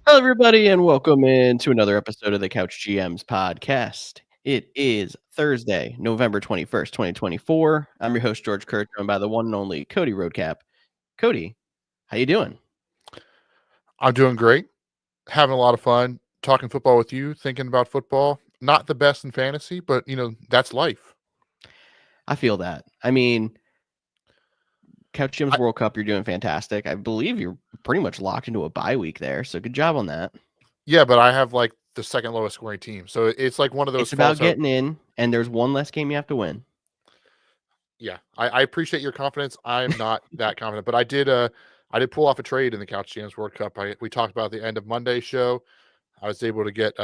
Hello, everybody, and welcome into another episode of the Couch GMs podcast. It is Thursday, November 21st, 2024. I'm your host, George Kurt, joined by the one and only Cody Roadcap. Cody, how you doing? I'm doing great. Having a lot of fun talking football with you, thinking about football. Not the best in fantasy, but that's life. I feel that. I mean, Couch GMs World Cup, you're doing fantastic. I believe you're pretty much locked into a bye week there, so good job on that. Yeah, but I have like the second lowest scoring team. So it's like one of those It's about false hope. getting in, and there's one less game you have to win. Yeah, I appreciate your confidence. I'm not that confident, but I did pull off a trade in the Couch Jams World Cup. We talked about the end of Monday's show. I was able to get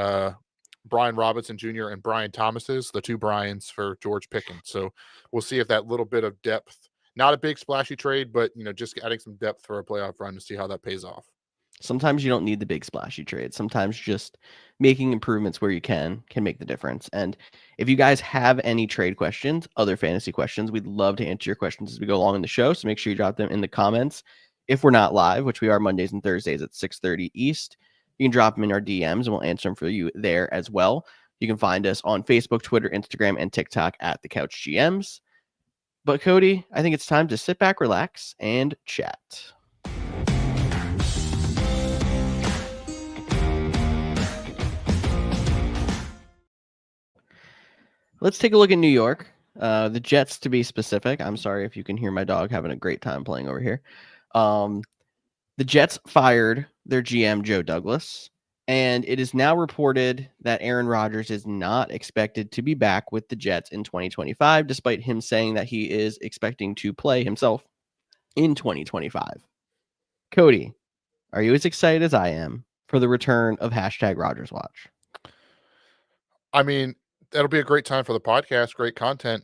Brian Robinson Jr. and Brian Thomas's, the two Bryans for George Pickens. So we'll see if that little bit of depth, not a big splashy trade, but just adding some depth for a playoff run to see how that pays off. Sometimes you don't need the big splashy trade. Sometimes just making improvements where you can make the difference. And if you guys have any trade questions, other fantasy questions, we'd love to answer your questions as we go along in the show. So make sure you drop them in the comments. If we're not live, which we are Mondays and Thursdays at 6:30 East, you can drop them in our DMs and we'll answer them for you there as well. You can find us on Facebook, Twitter, Instagram, and TikTok at the Couch GMs. But Cody, I think it's time to sit back, relax, and chat. Let's take a look at New York. The Jets, to be specific. I'm sorry if you can hear my dog having a great time playing over here. The Jets fired their GM, Joe Douglas, and it is now reported that Aaron Rodgers is not expected to be back with the Jets in 2025, despite him saying that he is expecting to play himself in 2025. Cody, are you as excited as I am for the return of #RogersWatch? I mean, that'll be a great time for the podcast, great content.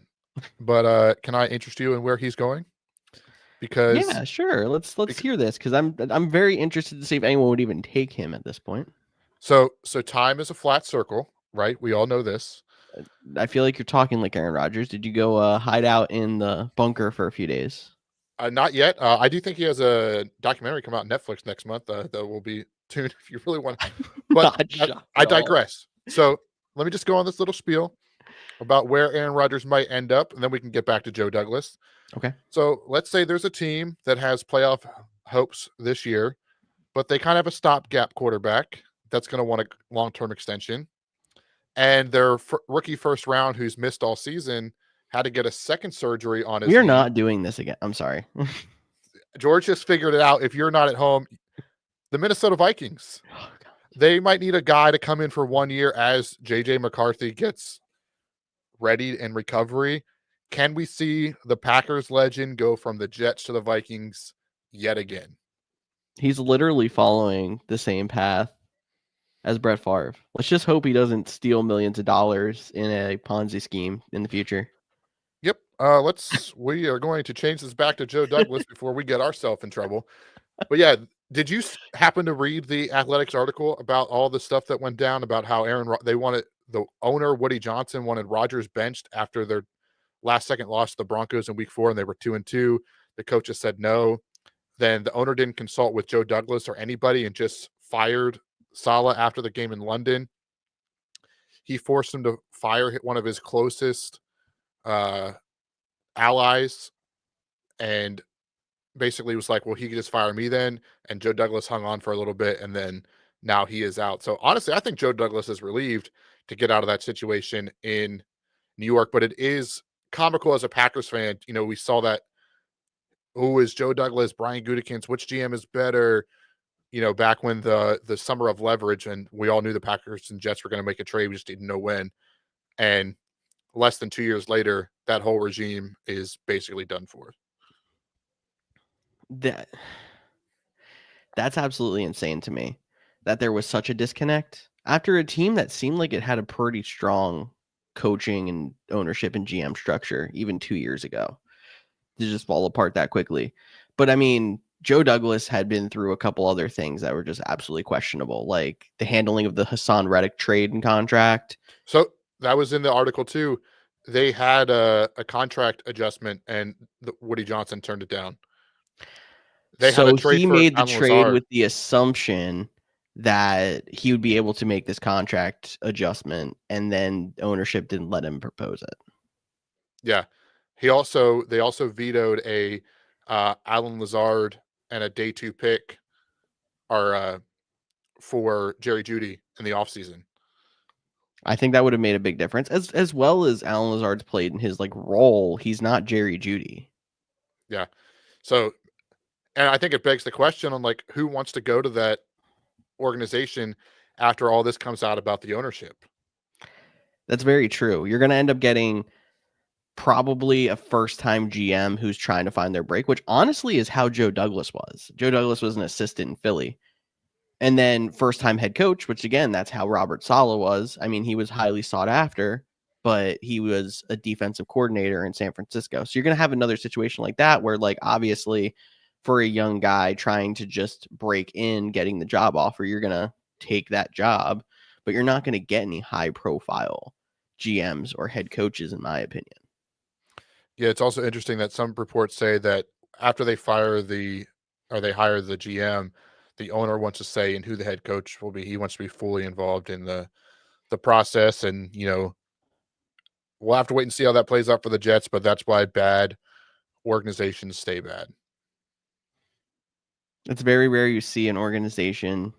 But can I interest you in where he's going? Because yeah, sure. Let's hear this because I'm very interested to see if anyone would even take him at this point. So time is a flat circle, right? We all know this. I feel like you're talking like Aaron Rodgers. Did you go hide out in the bunker for a few days? Not yet. I do think he has a documentary come out on Netflix next month that will be tuned if you really want. But I digress. So let me just go on this little spiel about where Aaron Rodgers might end up, and then we can get back to Joe Douglas. Okay. So let's say there's a team that has playoff hopes this year, but they kind of have a stopgap quarterback that's going to want a long-term extension. And their rookie first round, who's missed all season, had to get a second surgery on his knee. We're not doing this again. I'm sorry. George just figured it out. If you're not at home, the Minnesota Vikings, they might need a guy to come in for 1 year as J.J. McCarthy gets ready and recovery. Can we see the Packers legend go from the Jets to the Vikings yet again? He's literally following the same path as Brett Favre. Let's just hope he doesn't steal millions of dollars in a Ponzi scheme in the future. Yep. We are going to change this back to Joe Douglas before we get ourselves in trouble. But yeah, did you happen to read the Athletics article about all the stuff that went down about how the owner, Woody Johnson, wanted Rodgers benched after their last second loss to the Broncos in week 4, and they were 2-2. The coaches said no. Then the owner didn't consult with Joe Douglas or anybody and just fired Saleh after the game in London. He forced him to fire one of his closest allies, and basically was like, well, he could just fire me then. And Joe Douglas hung on for a little bit, and then now he is out. So honestly, I think Joe Douglas is relieved to get out of that situation in New York, but it is comical as a Packers fan. We saw that, who is Joe Douglas, Brian Gutekunst, which GM is better, back when the summer of leverage, and we all knew the Packers and Jets were going to make a trade. We just didn't know when. And less than 2 years later, that whole regime is basically done for. That's absolutely insane to me that there was such a disconnect after a team that seemed like it had a pretty strong coaching and ownership and GM structure even 2 years ago to just fall apart that quickly. But I mean, Joe Douglas had been through a couple other things that were just absolutely questionable, like the handling of the Hassan Reddick trade and contract. So that was in the article too. They had a contract adjustment, and Woody Johnson turned it down. He made the trade with the assumption that he would be able to make this contract adjustment, and then ownership didn't let him propose it. Yeah. They also vetoed a Alan Lazard and a day 2 pick or for Jerry Jeudy in the offseason. I think that would have made a big difference. As well as Alan Lazard's played in his like role, he's not Jerry Jeudy. Yeah. So, and I think it begs the question on like who wants to go to that organization after all this comes out about the ownership. That's very true. You're going to end up getting probably a first-time GM who's trying to find their break, which honestly is how Joe Douglas was. Joe Douglas was an assistant in Philly. And then first-time head coach, which again, that's how Robert Saleh was. I mean, he was highly sought after, but he was a defensive coordinator in San Francisco. So you're going to have another situation like that where, like, obviously for a young guy trying to just break in, getting the job offer, you're going to take that job, but you're not going to get any high-profile GMs or head coaches, in my opinion. Yeah, it's also interesting that some reports say that after they fire the or they hire the GM, the owner wants to say in who the head coach will be. He wants to be fully involved in the process, and we'll have to wait and see how that plays out for the Jets. But that's why bad organizations stay bad. It's very rare you see an organization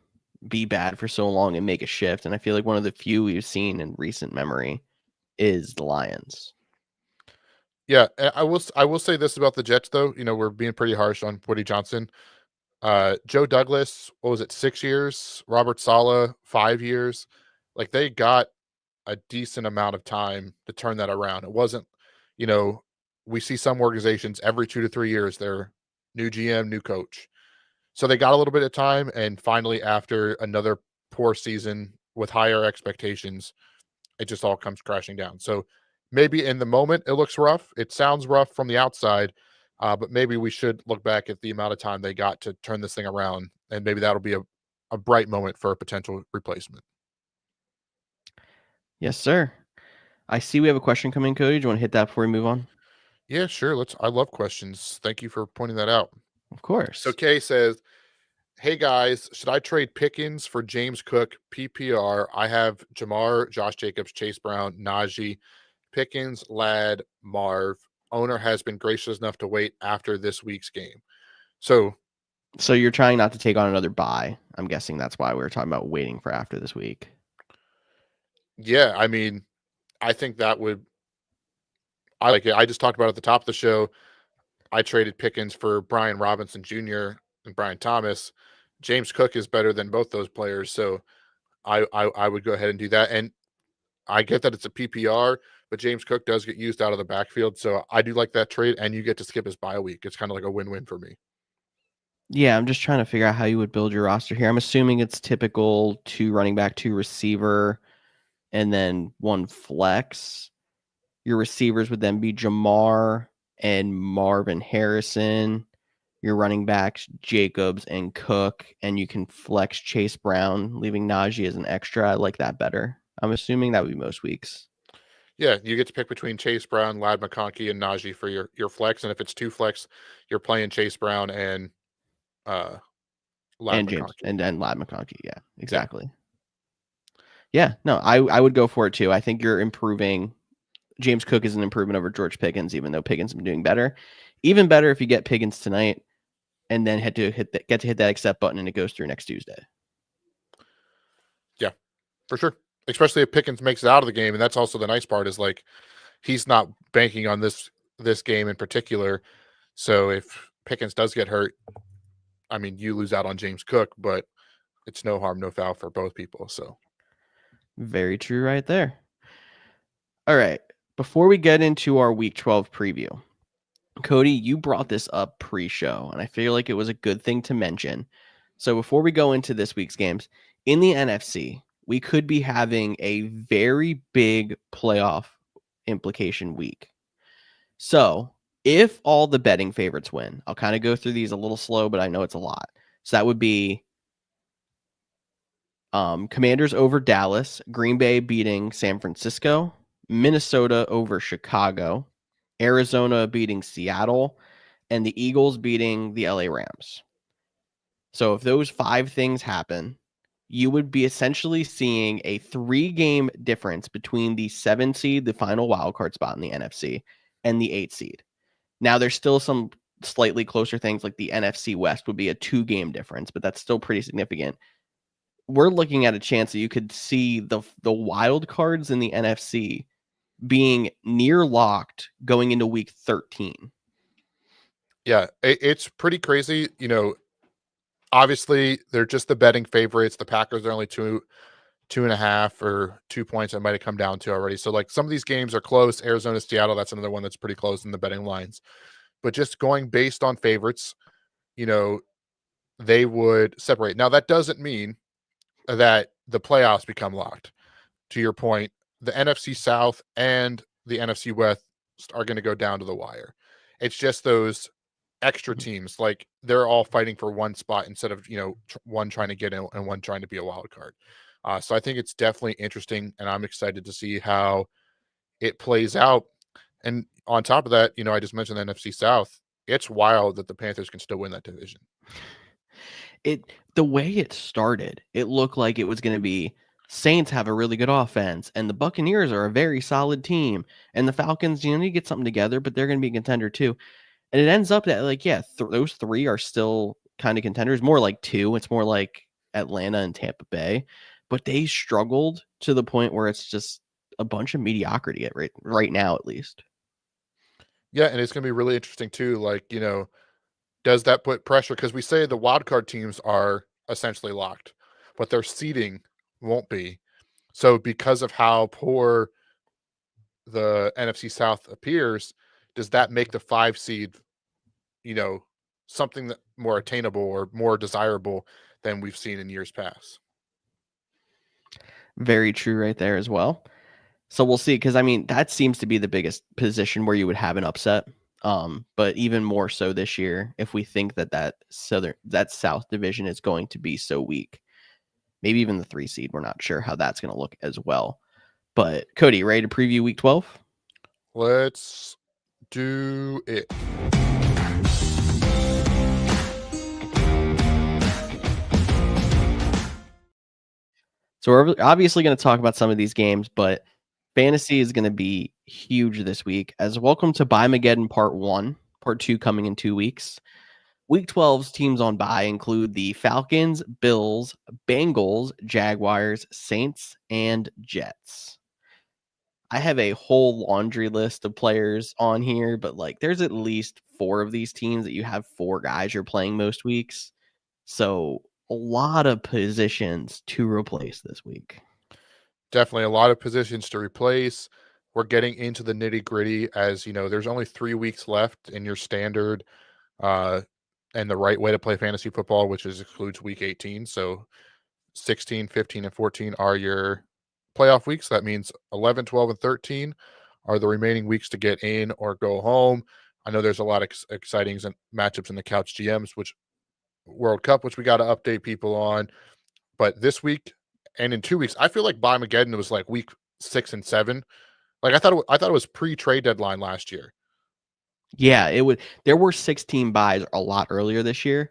be bad for so long and make a shift. And I feel like one of the few we've seen in recent memory is the Lions. Yeah, I will say this about the Jets though. We're being pretty harsh on Woody Johnson. Joe Douglas, what was it, 6 years? Robert Saleh, 5 years. Like they got a decent amount of time to turn that around. It wasn't, you know, we see some organizations every 2 to 3 years, they're new GM, new coach. So they got a little bit of time, and finally, after another poor season with higher expectations, it just all comes crashing down. So maybe in the moment it looks rough. It sounds rough from the outside, but maybe we should look back at the amount of time they got to turn this thing around, and maybe that'll be a bright moment for a potential replacement. Yes, sir. I see we have a question coming, Cody. Do you want to hit that before we move on? Yeah, sure. I love questions. Thank you for pointing that out. Of So course. Kay says, "Hey guys, should I trade Pickens for James Cook PPR? I have Jamar, Josh Jacobs, Chase Brown, Najee, Pickens, Ladd, Marv. Owner has been gracious enough to wait after this week's game." So So you're trying not to take on another buy. I'm guessing that's why we were talking about waiting for after this week. yeah, I mean, I think that would I like it. I just talked about at the top of the show. I traded Pickens for Brian Robinson Jr. and Brian Thomas. James Cook is better than both those players, so I would go ahead and do that. And I get that it's a PPR, but James Cook does get used out of the backfield, so I do like that trade, and you get to skip his bye week. It's kind of like a win-win for me. Yeah, I'm just trying to figure out how you would build your roster here. I'm assuming it's typical 2 running back, 2 receiver, and then 1 flex. Your receivers would then be Jamar and Marvin Harrison. Your running backs, Jacobs and Cook, and you can flex Chase Brown, leaving Najee as an extra. I like that better. I'm assuming that would be most weeks. Yeah, you get to pick between Chase Brown, Ladd McConkey, and Najee for your flex, and if it's 2 flex, you're playing Chase Brown and uh, Ladd And James McConkey. and then Ladd McConkey. Yeah, Yeah, exactly. Yeah, no, I would go for it too. I think you're improving. James Cook is an improvement over George Pickens, even though Pickens has been doing better. Even better if you get Pickens tonight and then get to hit that accept button and it goes through next Tuesday. yeah, for sure. Especially if Pickens makes it out of the game, and that's also the nice part is like he's not banking on this game in particular. So if Pickens does get hurt, I mean, you lose out on James Cook, but it's no harm, no foul for both people. So Very true right there. All right. Before we get into our week 12 preview, Cody, you brought this up pre-show, and I feel like it was a good thing to mention. So before we go into this week's games, in the NFC, we could be having a very big playoff implication week. So if all the betting favorites win, I'll kind of go through these a little slow, but I know it's a lot. So that would be Commanders over Dallas, Green Bay beating San Francisco, Minnesota over Chicago, Arizona beating Seattle, and the Eagles beating the LA Rams. So if those 5 things happen, you would be essentially seeing a 3-game difference between the 7 seed, the final wild card spot in the NFC, and the 8 seed. Now, there's still some slightly closer things like the NFC West would be a 2-game difference, but that's still pretty significant. We're looking at a chance that you could see the wild cards in the NFC being near locked going into week 13. Yeah, it's pretty crazy. Obviously, they're just the betting favorites. The Packers are only 2.5 or 2 points. It might have come down to already. So, like, some of these games are close. Arizona, Seattle, that's another one that's pretty close in the betting lines. But just going based on favorites, you know, they would separate. Now, that doesn't mean that the playoffs become locked. To your point, the NFC South and the NFC West are going to go down to the wire. It's just those extra teams, like they're all fighting for one spot instead of one trying to get in and one trying to be a wild card. So I think it's definitely interesting, and I'm excited to see how it plays out. And on top of that, I just mentioned the NFC South. It's wild that the Panthers can still win that division. The way it started, it looked like it was going to be Saints have a really good offense, and the Buccaneers are a very solid team, and the Falcons, need to get something together, but they're going to be a contender too. And it ends up that, like, yeah, those 3 are still kind of contenders. More like 2. It's more like Atlanta and Tampa Bay, but they struggled to the point where it's just a bunch of mediocrity right now, at least. Yeah, and it's going to be really interesting too. Like, does that put pressure? Because we say the wild card teams are essentially locked, but their seeding won't be. So because of how poor the NFC South appears, does that make the 5 seed, something that more attainable or more desirable than we've seen in years past? Very true right there as well. So we'll see, because that seems to be the biggest position where you would have an upset. But even more so this year, if we think that South division is going to be so weak, maybe even the 3 seed, we're not sure how that's going to look as well. But Cody, ready to preview week 12? Let's do it. So we're obviously going to talk about some of these games, but fantasy is going to be huge this week. As welcome to Buymageddon Part 1, Part 2 coming in 2 weeks. Week 12's teams on bye include the Falcons, Bills, Bengals, Jaguars, Saints, and Jets. I have a whole laundry list of players on here, but there's at least 4 of these teams that you have 4 guys you're playing most weeks. So a lot of positions to replace this week. Definitely a lot of positions to replace. We're getting into the nitty gritty, as there's only 3 weeks left in your standard and the right way to play fantasy football, which includes week 18. So 16, 15, and 14 are your playoff weeks. That means 11, 12, and 13 are the remaining weeks to get in or go home. I know there's a lot of exciting matchups in the Couch GMs, which World Cup, which we got to update people on. But this week and in 2 weeks, I feel like Buymageddon was like week 6 and 7. Like I thought it was pre-trade deadline last year. Yeah, it would. There were 16 buys a lot earlier this year.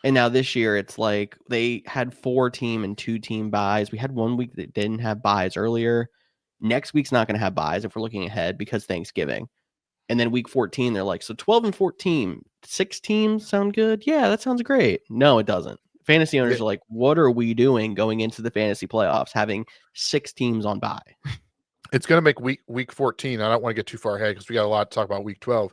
And now this year it's like they had 4-team and 2-team buys. We had 1 week that didn't have buys earlier. Next week's not going to have buys if we're looking ahead because Thanksgiving. And then week 14, they're like, so 12 and 14, 6 teams sound good? Yeah, that sounds great. No, it doesn't. Fantasy Yeah, owners are like, what are we doing going into the fantasy playoffs, having 6 teams on bye? it's going to make week 14. I don't want to get too far ahead because we got a lot to talk about week 12.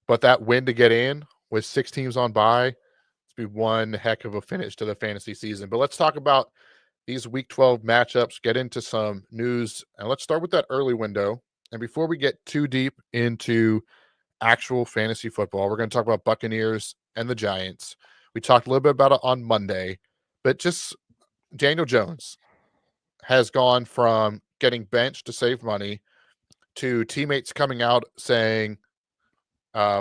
But that win to get in with 6 teams on bye, it's be one heck of a finish to the fantasy season. But let's talk about these week 12 matchups, get into some news, and let's start with that early window. And before we get too deep into actual fantasy football, we're going to talk about Buccaneers and the Giants. We talked a little bit about it on Monday, but just Daniel Jones has gone from getting benched to save money to teammates coming out saying,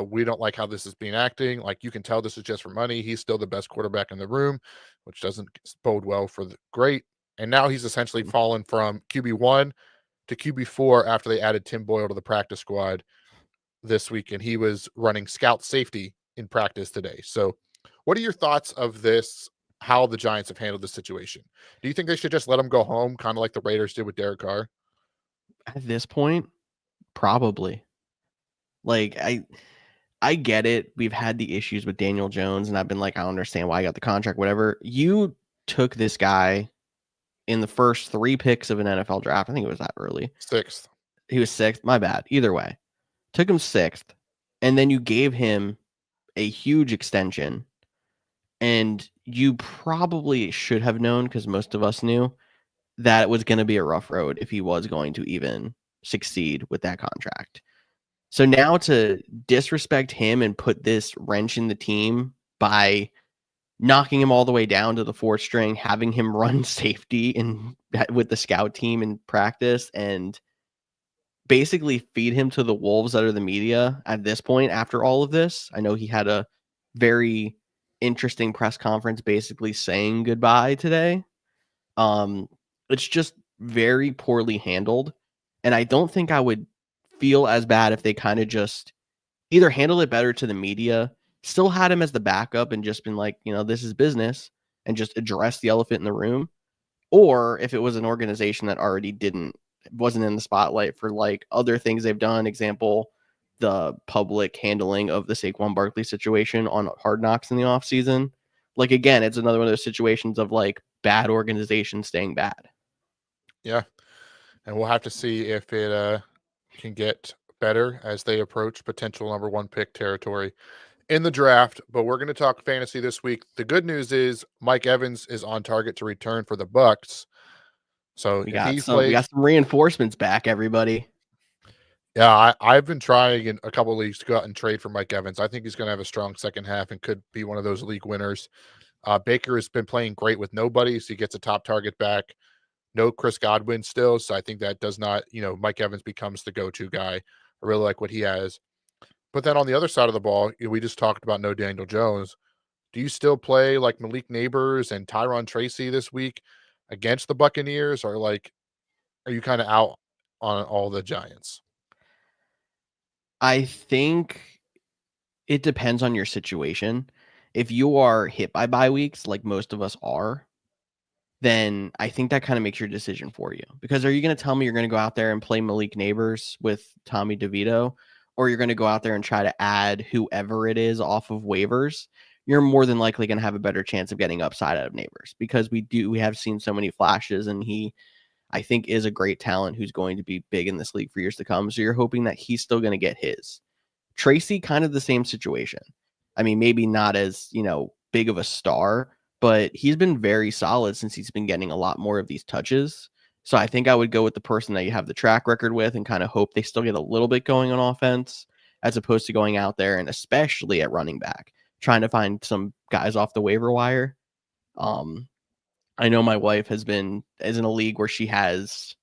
we don't like how this is being acting. Like, you can tell this is just for money. He's still the best quarterback in the room, which doesn't bode well for the great. And now he's essentially fallen from QB1 to QB4 after they added Tim Boyle to the practice squad this week, and he was running scout safety in practice today. So what are your thoughts of this how the Giants have handled the situation. Do you think they should just let him go home, kind of like the Raiders did with Derek Carr? At this point, probably. Like I get it. We've had the issues with Daniel Jones, and I've been like, I don't understand why I got the contract, whatever. You took this guy in the first 3 picks of an NFL draft. I think it was that early. 6th. He was 6th. My bad. Either way. Took him 6th. And then you gave him a huge extension. And you probably should have known, because most of us knew, that it was going to be a rough road if he was going to even succeed with that contract. So now to disrespect him and put this wrench in the team by knocking him all the way down to the 4th string, having him run safety with the scout team in practice, and basically feed him to the wolves that are the media at this point after all of this. I know he had a very interesting press conference basically saying goodbye today. It's just very poorly handled. And I don't think I would feel as bad if they kind of just either handle it better to the media, still had him as the backup and just been like, this is business, and just address the elephant in the room. Or if it was an organization that already wasn't in the spotlight for like other things they've done, example, the public handling of the Saquon Barkley situation on Hard Knocks in the offseason. Like, again, it's another one of those situations of like bad organizations staying bad. Yeah. And we'll have to see if it can get better as they approach potential number 1 pick territory in the draft. But we're going to talk fantasy this week. The good news is Mike Evans is on target to return for the Bucks. So We if got he some plays, reinforcements back, everybody. yeah, I've been trying in a couple of leagues to go out and trade for Mike Evans. I think he's going to have a strong second half and could be one of those league winners. Baker has been playing great with nobody, so he gets a top target back. No Chris Godwin still, so I think that does not, Mike Evans becomes the go-to guy. I really like what he has. But then on the other side of the ball, we just talked about no Daniel Jones. Do you still play like Malik Neighbors and Tyron Tracy this week against the Buccaneers, or like are you kind of out on all the Giants? I think it depends on your situation. If you are hit by bye weeks, like most of us are, then I think that kind of makes your decision for you. Because are you going to tell me you're going to go out there and play Malik Neighbors with Tommy DeVito, or you're going to go out there and try to add whoever it is off of waivers? You're more than likely going to have a better chance of getting upside out of Neighbors, because we have seen so many flashes, and he, I think, is a great talent who's going to be big in this league for years to come. So you're hoping that he's still going to get his. Tracy, kind of the same situation. I mean, maybe not as, big of a star, but he's been very solid since he's been getting a lot more of these touches. So I think I would go with the person that you have the track record with and kind of hope they still get a little bit going on offense, as opposed to going out there and especially at running back, trying to find some guys off the waiver wire. I know my wife is in a league where she has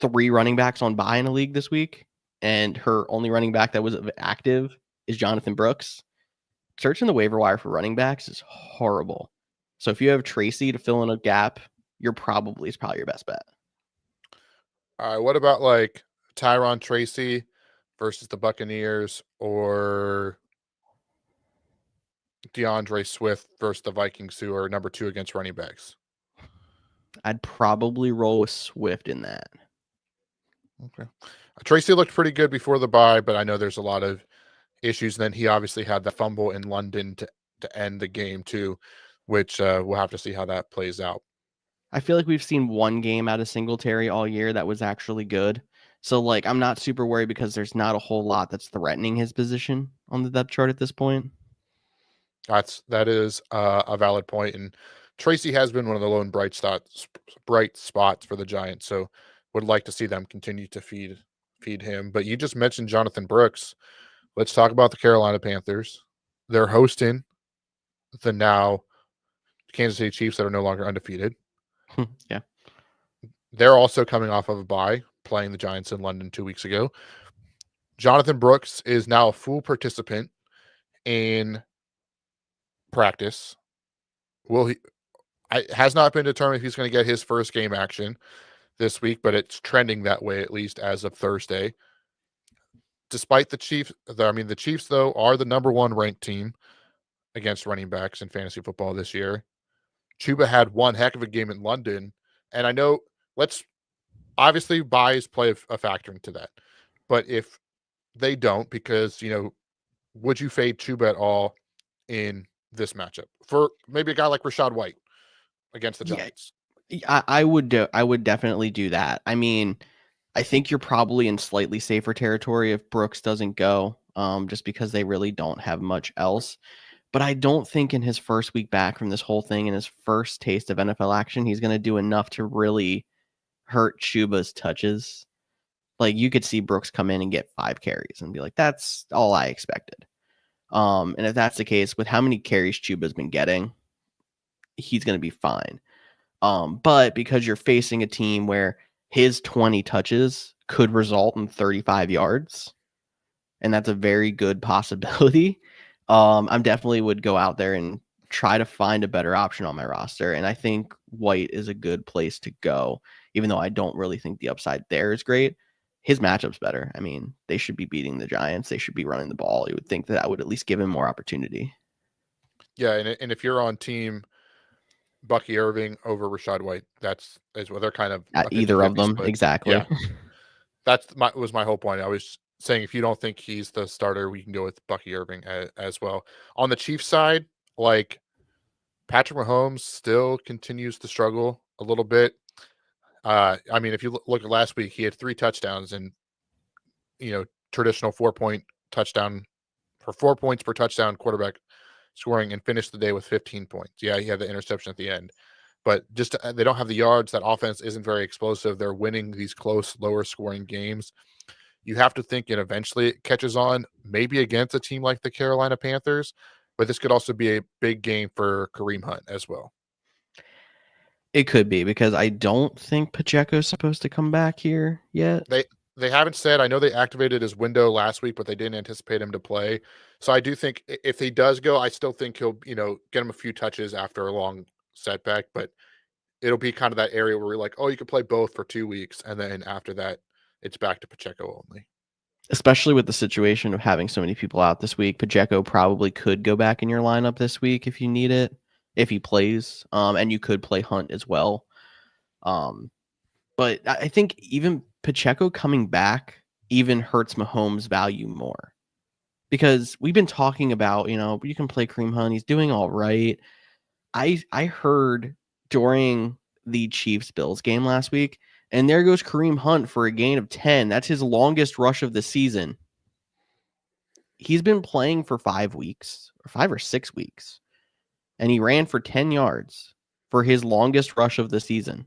3 running backs on bye in a league this week, and her only running back that was active is Jonathan Brooks. Searching the waiver wire for running backs is horrible. So if you have Tracy to fill in a gap, it's probably your best bet. All right, what about like Tyron Tracy versus the Buccaneers, or DeAndre Swift versus the Vikings, who are number 2 against running backs? I'd probably roll with Swift in that. Okay. Tracy looked pretty good before the bye, but I know there's a lot of issues. And then he obviously had the fumble in London to end the game too, which we'll have to see how that plays out. I feel like we've seen one game out of Singletary all year that was actually good. So like I'm not super worried because there's not a whole lot that's threatening his position on the depth chart at this point. That is a valid point, and Tracy has been one of the lone bright spots for the Giants. So would like to see them continue to feed him. But you just mentioned Jonathan Brooks. Let's talk about the Carolina Panthers. They're hosting the now Kansas City Chiefs that are no longer undefeated. Yeah. They're also coming off of a bye, playing the Giants in London 2 weeks ago. Jonathan Brooks is now a full participant in practice. It has not been determined if he's going to get his first game action this week, but it's trending that way, at least as of Thursday. Despite the Chiefs, the Chiefs, though, are the number 1 ranked team against running backs in fantasy football this year. Chuba had one heck of a game in London, and I know let's obviously buys play a factor into that. But if they don't, because would you fade Chuba at all in this matchup for maybe a guy like Rashad White against the Yeah, Giants? I would definitely do that. I mean, I think you're probably in slightly safer territory if Brooks doesn't go, just because they really don't have much else. But I don't think in his first week back from this whole thing and his first taste of NFL action, he's going to do enough to really hurt Chuba's touches. Like you could see Brooks come in and get 5 carries and be like, that's all I expected. And if that's the case, with how many carries Chuba's been getting, he's going to be fine. But because you're facing a team where his 20 touches could result in 35 yards, and that's a very good possibility. I'm definitely would go out there and try to find a better option on my roster. And I think White is a good place to go, even though I don't really think the upside there is great. His matchup's better. I mean, they should be beating the Giants. They should be running the ball. You would think that would at least give him more opportunity. Yeah, and if you're on team Bucky Irving over Rashad White, is what they're kind of At a either of 50-50 them, split. exactly. Yeah, was my whole point. I was saying if you don't think he's the starter, we can go with Bucky Irving as well. On the Chiefs side, like Patrick Mahomes still continues to struggle a little bit. I mean, if you look at last week, he had 3 touchdowns and traditional 4-point touchdown for 4 points per touchdown quarterback scoring and finished the day with 15 points. Yeah, he had the interception at the end, but just they don't have the yards. That offense isn't very explosive. They're winning these close, lower scoring games. You have to think and eventually it catches on, maybe against a team like the Carolina Panthers, but this could also be a big game for Kareem Hunt as well. It could be because I don't think Pacheco's supposed to come back here yet. They haven't said. I know they activated his window last week, but they didn't anticipate him to play. So I do think if he does go, I still think he'll get him a few touches after a long setback, but it'll be kind of that area where we're like, oh, you could play both for 2 weeks, and then after that, it's back to Pacheco only. Especially with the situation of having so many people out this week, Pacheco probably could go back in your lineup this week if you need it, if he plays. And you could play Hunt as well. But I think even Pacheco coming back even hurts Mahomes' value more. Because we've been talking about, you can play Kareem Hunt. He's doing all right. I heard during the Chiefs-Bills game last week, and there goes Kareem Hunt for a gain of 10. That's his longest rush of the season. He's been playing for 5 weeks, or 5 or 6 weeks, and he ran for 10 yards for his longest rush of the season.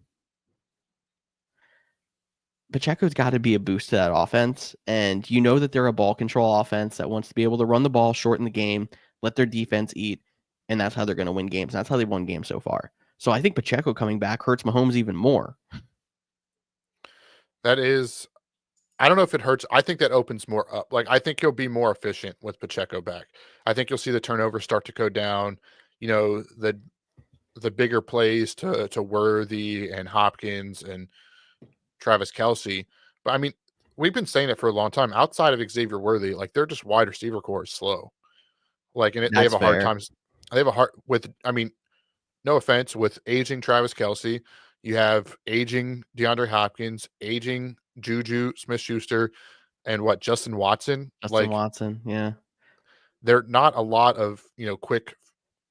Pacheco's got to be a boost to that offense, and you know that they're a ball control offense that wants to be able to run the ball, shorten the game, let their defense eat, and that's how they're going to win games. That's how they won games so far. So I think Pacheco coming back hurts Mahomes even more. That is, I don't know if it hurts. I think that opens more up. Like I think he'll be more efficient with Pacheco back. I think you'll see the turnovers start to go down. The bigger plays to Worthy and Hopkins and Travis Kelce. But I mean, we've been saying it for a long time. Outside of Xavier Worthy, like they're just wide receiver core is slow. Like, and they have That's a hard fair. time. They have a hard with. I mean, no offense, with aging Travis Kelce, you have aging DeAndre Hopkins, aging Juju Smith-Schuster, and Justin Watson. Justin Like, Watson, yeah. they're not a lot of quick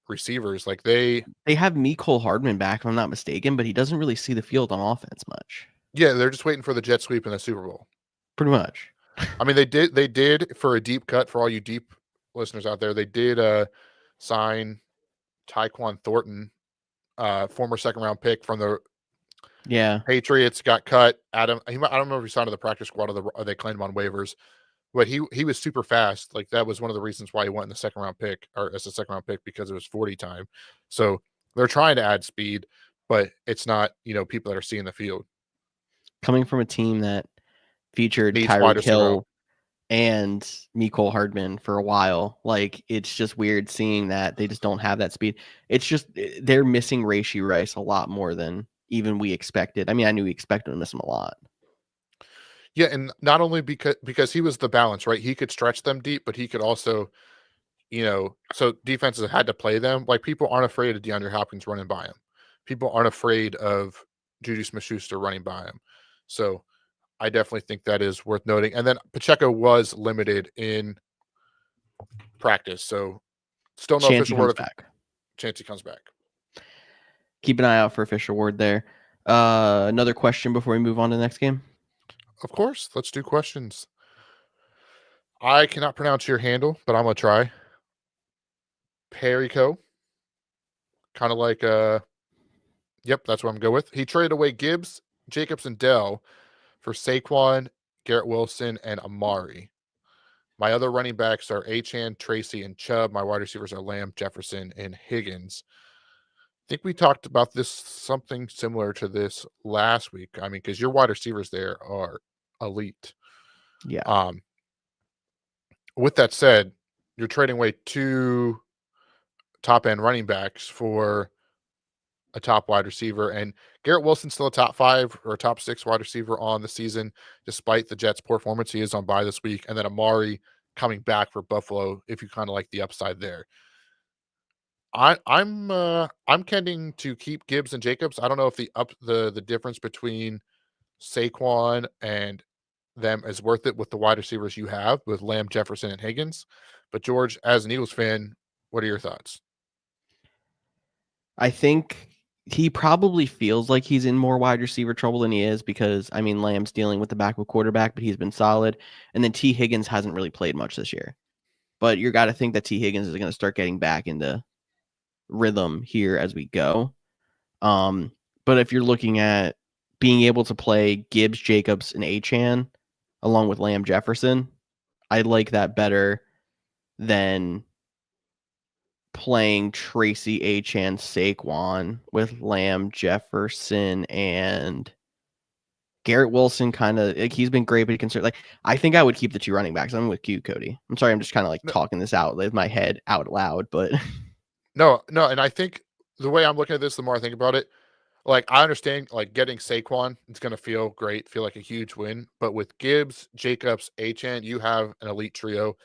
receivers. Like They have Mecole Hardman back, if I'm not mistaken, but he doesn't really see the field on offense much. yeah, they're just waiting for the jet sweep in the Super Bowl. Pretty much. I mean, they did for a deep cut for all you deep listeners out there. They did sign Tyquan Thornton, former second round pick from the Patriots, got cut. I don't know if he signed to the practice squad or they claimed him on waivers, but he was super fast. Like that was one of the reasons why he went in the second round pick or as a second round pick because it was 40 time. So they're trying to add speed, but it's not people that are seeing the field. Coming from a team that featured Needs wide Tyreek receiver help. Hill and Mecole Hardman for a while. Like it's just weird seeing that they just don't have that speed. It's just they're missing Rashee Rice a lot more than even we expected. I mean, I knew we expected to miss him a lot. Yeah, and not only because he was the balance, right? He could stretch them deep, but he could also, so defenses had to play them. Like people aren't afraid of DeAndre Hopkins running by him. people aren't afraid of Juju Smith-Schuster running by him. So I definitely think that is worth noting. And then Pacheco was limited in practice, so still no Chance he official comes word of back. chance he comes back. Keep an eye out for official word there. Another question before we move on to the next game. Of course, let's do questions. I cannot pronounce your handle, but I'm gonna try. Perico, kind of like yep, that's what I'm going to go with. He traded away Gibbs, Jacobs, and Dell for Saquon, Garrett Wilson, and Amari. My other running backs are Achane, Tracy, and Chubb. My wide receivers are Lamb, Jefferson, and Higgins. I think we talked about this something similar to this last week. I mean, because your wide receivers there are elite. Yeah. With that said, you're trading away 2 top end running backs for a top wide receiver, and Garrett Wilson's still a top 5 or a top 6 wide receiver on the season, despite the Jets' performance. He is on bye this week, and then Amari coming back for Buffalo. If you kind of like the upside there, I'm tending to keep Gibbs and Jacobs. I don't know if the difference between Saquon and them is worth it with the wide receivers you have with Lamb, Jefferson, and Higgins. But George, as an Eagles fan, what are your thoughts? I think he probably feels like he's in more wide receiver trouble than he is because, I mean, Lamb's dealing with the backup quarterback, but he's been solid. And then T. Higgins hasn't really played much this year. But you got to think that T. Higgins is going to start getting back into rhythm here as we go. But if you're looking at being able to play Gibbs, Jacobs, and Achane along with Lamb Jefferson, I like that better than playing Tracy Achane Saquon with Lamb Jefferson and Garrett Wilson. Kind of like he's been great, but he can like I think I would keep the 2 running backs. I'm with you, Cody. I'm sorry, I'm just kind of like No, talking this out with my head out loud, but no, no. And I think the way I'm looking at this, the more I think about it, like I understand, like getting Saquon, it's going to feel great, feel like a huge win. But with Gibbs, Jacobs, Achane, you have an elite trio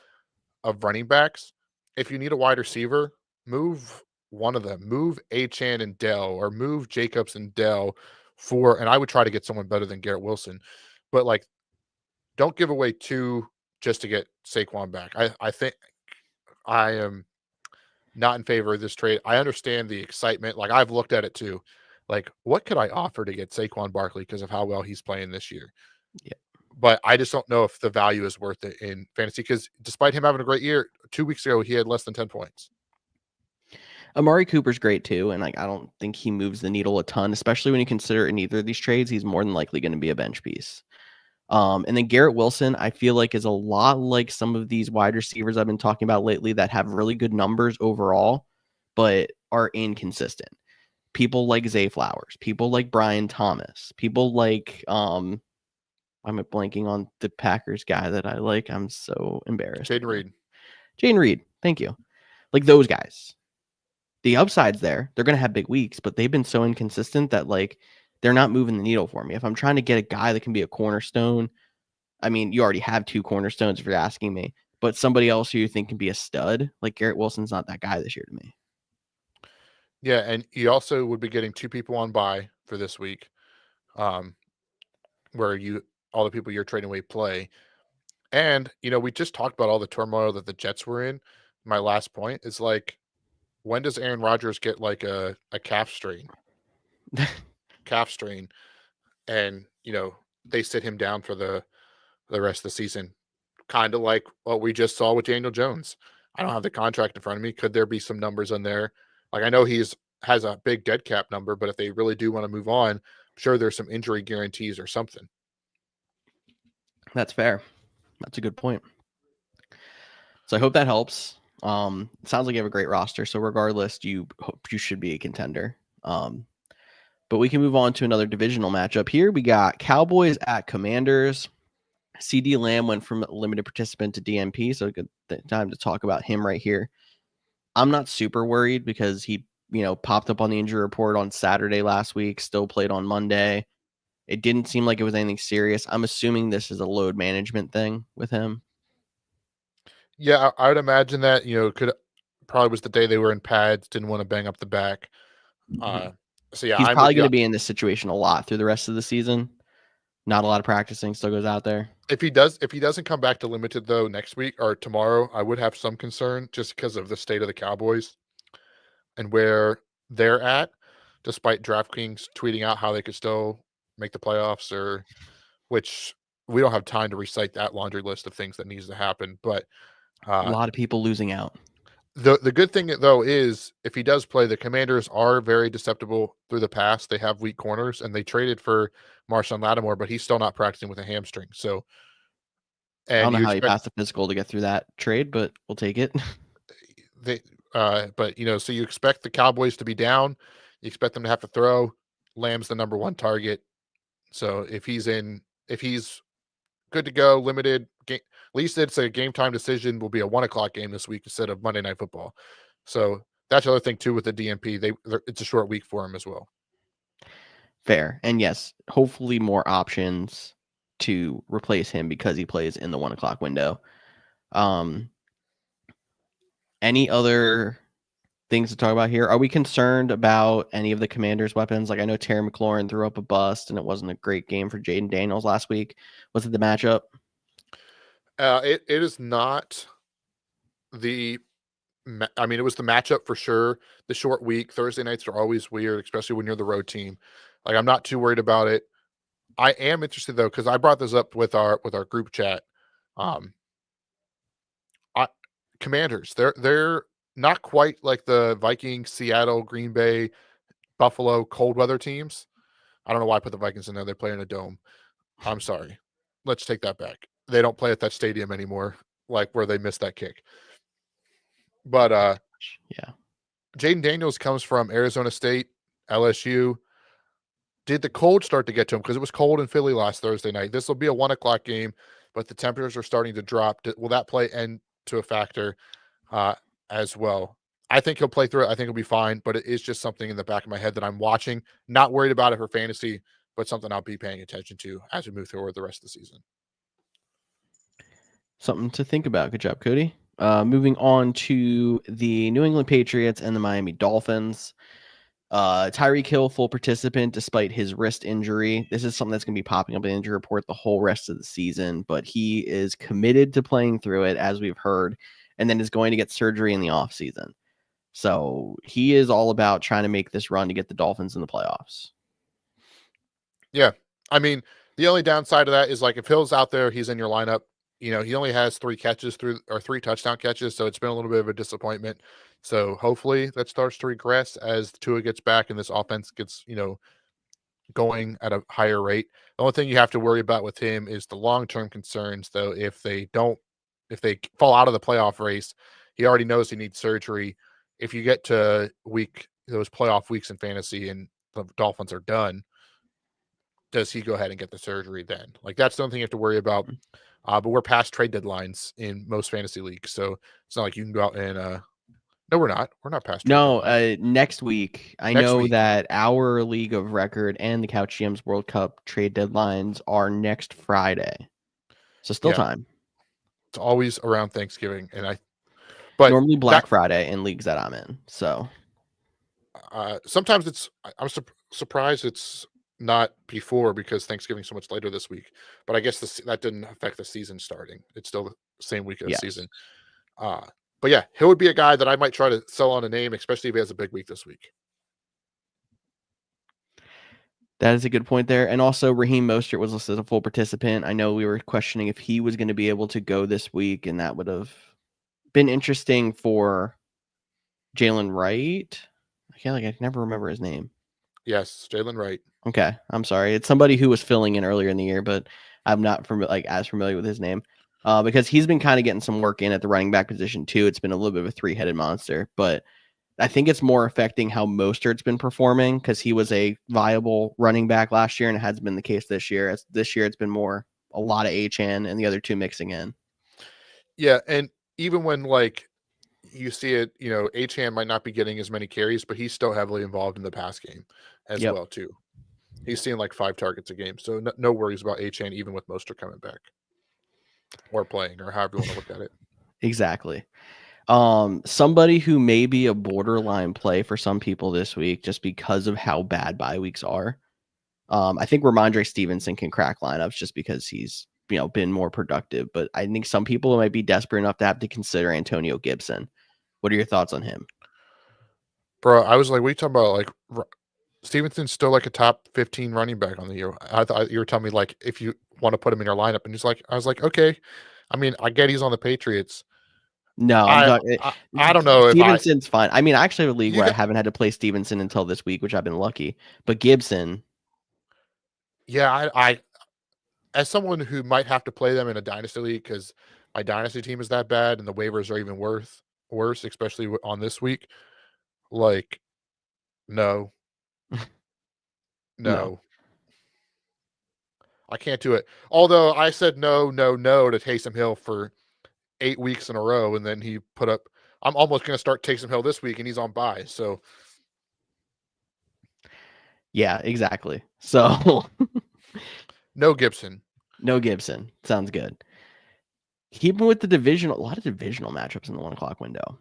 of running backs. If you need a wide receiver, move one of them. Move Achane and Dell, or move Jacobs and Dell for. And I would try to get someone better than Garrett Wilson, but like don't give away 2 just to get Saquon back. I think I am not in favor of this trade. I understand the excitement. Like I've looked at it too. Like, what could I offer to get Saquon Barkley because of how well he's playing this year? yeah. But I just don't know if the value is worth it in fantasy because despite him having a great year, 2 weeks ago he had less than 10 points. Amari Cooper's great too, and like I don't think he moves the needle a ton, especially when you consider in either of these trades he's more than likely going to be a bench piece. And then Garrett Wilson, I feel like is a lot like some of these wide receivers I've been talking about lately that have really good numbers overall, but are inconsistent. People like Zay Flowers, people like Brian Thomas, people like I'm blanking on the Packers guy that I like. I'm so embarrassed. Jaden Reed. Jane Reed, thank you. Like those guys. The upside's there. They're going to have big weeks, but they've been so inconsistent that like they're not moving the needle for me. If I'm trying to get a guy that can be a cornerstone, I mean, you already have 2 cornerstones if you're asking me, but somebody else who you think can be a stud, like Garrett Wilson's not that guy this year to me. Yeah, and you also would be getting 2 people on bye for this week, um, where you all the people you're trading away play. And we just talked about all the turmoil that the Jets were in. My last point is like, when does Aaron Rodgers get like a calf strain, and they sit him down for the rest of the season, kind of like what we just saw with Daniel Jones. I don't have the contract in front of me. Could there be some numbers on there? Like I know has a big dead cap number, but if they really do want to move on, I'm sure there's some injury guarantees or something. That's fair. That's a good point. So I hope that helps. It sounds like you have a great roster. So regardless, you should be a contender. But we can move on to another divisional matchup here. We got Cowboys at Commanders. CD Lamb went from limited participant to DMP, so good time to talk about him right here. I'm not super worried because he, popped up on the injury report on Saturday last week, still played on Monday. It didn't seem like it was anything serious. I'm assuming this is a load management thing with him. Yeah, I would imagine that could probably was the day they were in pads, didn't want to bang up the back. Mm-hmm. So yeah, He's I'm probably with going you. to be in this situation a lot through the rest of the season. Not a lot of practicing, still goes out there. If he doesn't come back to limited though next week or tomorrow, I would have some concern just because of the state of the Cowboys and where they're at, despite DraftKings tweeting out how they could still make the playoffs, or which we don't have time to recite that laundry list of things that needs to happen. But A lot of people losing out. the good thing though is if he does play, the Commanders are very deceptible through the past. They have weak corners, and they traded for Marshawn Lattimore, but he's still not practicing with a hamstring. So, I and don't know you how he expect passed the physical to get through that trade, but we'll take it. they, but so you expect the Cowboys to be down. You expect them to have to throw. Lamb's the number one target. So if he's good to go, limited game, at least it's a game time decision. Will be a 1 o'clock game this week instead of Monday Night Football. So that's the other thing too with the DMP. It's a short week for him as well. Fair. And yes, hopefully more options to replace him because he plays in the 1 o'clock window. Any other things to talk about here? Are we concerned about any of the Commanders' weapons? Like I know Terry McLaurin threw up a bust, and it wasn't a great game for Jaden Daniels last week. Was it the matchup? It is not the. I mean, it was the matchup for sure. The short week, Thursday nights are always weird, especially when you're the road team. Like I'm not too worried about it. I am interested though because I brought this up with our group chat. Um, I, Commanders, they're not quite like the Vikings, Seattle, Green Bay, Buffalo cold weather teams. I don't know why I put the Vikings in there. They play in a dome. I'm sorry. Let's take that back. They don't play at that stadium anymore, like where they missed that kick. But Yeah. Jaden Daniels comes from Arizona State, LSU. Did the cold start to get to him? Because it was cold in Philly last Thursday night. This will be a 1 o'clock game, but the temperatures are starting to drop. Will that play into a factor as well? I think he'll play through it. I think he'll be fine, but it is just something in the back of my head that I'm watching. Not worried about it for fantasy, but something I'll be paying attention to as we move forward the rest of the season. Something to think about. Good job, Cody. Moving on to the New England Patriots and the Miami Dolphins. Tyreek Hill, full participant despite his wrist injury. This is something that's going to be popping up in the injury report the whole rest of the season, but he is committed to playing through it, as we've heard, and then is going to get surgery in the offseason. So he is all about trying to make this run to get the Dolphins in the playoffs. Yeah. I mean, the only downside of that is like if Hill's out there, he's in your lineup. He only has 3 touchdown catches, so it's been a little bit of a disappointment. So hopefully that starts to regress as Tua gets back and this offense gets, going at a higher rate. The only thing you have to worry about with him is the long-term concerns, though. If they fall out of the playoff race, he already knows he needs surgery. If you get to those playoff weeks in fantasy and the Dolphins are done, does he go ahead and get the surgery then? Like that's the only thing you have to worry about. But we're past trade deadlines in most fantasy leagues, so it's not like you can go out and no, we're not. We're not past trade No, deadlines. next week. I Next know week. that our League of Record and the Couch GM's World Cup trade deadlines are next Friday. So still Yeah. time. It's always around Thanksgiving, but Normally Black Friday in leagues that I'm in. So sometimes I'm surprised it's not before because Thanksgiving's so much later this week. But I guess that didn't affect the season starting. It's still the same week of the yes. season. But yeah, he would be a guy that I might try to sell on a name, especially if he has a big week this week. That is a good point there. And also Raheem Mostert was listed as a full participant. I know we were questioning if he was going to be able to go this week, and that would have been interesting for Jalen Wright. I never remember his name. Yes, Jalen Wright. Okay, I'm sorry. It's somebody who was filling in earlier in the year, but I'm not as familiar with his name because he's been kind of getting some work in at the running back position too. It's been a little bit of a 3-headed monster, but I think it's more affecting how Mostert's been performing because he was a viable running back last year, and it has been the case this year. This year, it's been a lot of Achane and the other two mixing in. Yeah, and even when you see it, Achane might not be getting as many carries, but he's still heavily involved in the pass game as well too. He's seeing like 5 targets a game, so no worries about Achane even with Mostert coming back or playing or however you want to look at it. Exactly. Somebody who may be a borderline play for some people this week just because of how bad bye weeks are. I think Ramondre Stevenson can crack lineups just because he's been more productive. But I think some people might be desperate enough to have to consider Antonio Gibson. What are your thoughts on him? Bro, I was like, what are you talking about? Like, Stevenson's still like a top 15 running back on the year. I thought you were telling me like if you want to put him in your lineup, and he's like, I was like, okay. I mean, I get he's on the Patriots. No, I'm I talking. I don't know if Stevenson's fine. I mean, I actually have a league you where I got haven't had to play Stevenson until this week, which I've been lucky. But Gibson, yeah, I as someone who might have to play them in a dynasty league because my dynasty team is that bad and the waivers are even worse, especially on this week. Like, no, no. no, I can't do it. Although I said no, no, no to Taysom Hill for 8 weeks in a row, and then he put up. I'm almost going to start Taysom Hill this week, and he's on bye. So Yeah, exactly. So no Gibson. no Gibson. Sounds good. Keeping with the divisional, a lot of divisional matchups in the 1 o'clock window.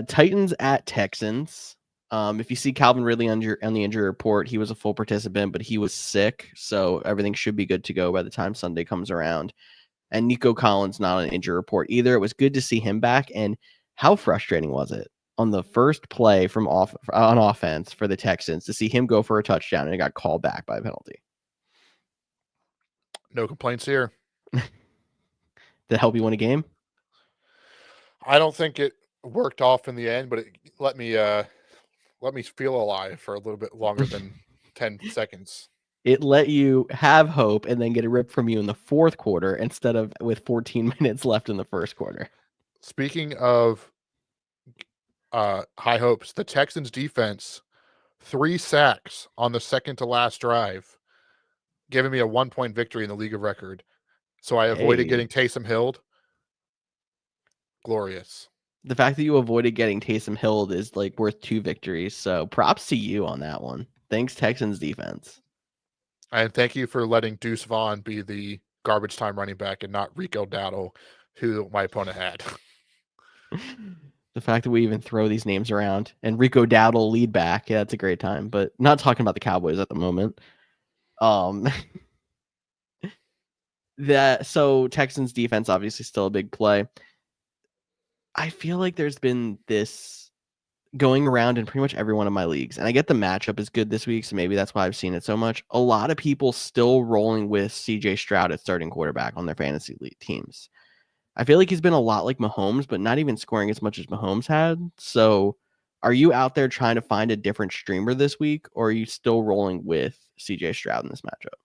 Titans at Texans. If you see Calvin Ridley on the injury report, he was a full participant, but he was sick, so everything should be good to go by the time Sunday comes around. And Nico Collins not on an injury report either. It was good to see him back. And how frustrating was it on the first play on offense for the Texans to see him go for a touchdown and it got called back by a penalty? No complaints here. That help you win a game? I don't think it worked off in the end, but it let me feel alive for a little bit longer than 10 seconds. It let you have hope and then get it ripped from you in the fourth quarter instead of with 14 minutes left in the first quarter. Speaking of high hopes, the Texans defense, 3 sacks on the second to last drive, giving me a 1-point victory in the league of record. So I avoided Hey, getting Taysom Hill. Glorious. the fact that you avoided getting Taysom Hill is like worth 2 victories. So props to you on that one. Thanks, Texans defense. And thank you for letting Deuce Vaughn be the garbage time running back and not Rico Dowdle, who my opponent had. The fact that we even throw these names around and Rico Dowdle lead back, yeah, that's a great time. But not talking about the Cowboys at the moment. So Texans defense obviously still a big play. I feel like there's been this going around in pretty much every one of my leagues, and I get the matchup is good this week, so maybe that's why I've seen it so much. A lot of people still rolling with CJ Stroud at starting quarterback on their fantasy league teams. I feel like he's been a lot like Mahomes, but not even scoring as much as Mahomes had. So are you out there trying to find a different streamer this week, or are you still rolling with CJ Stroud in this matchup?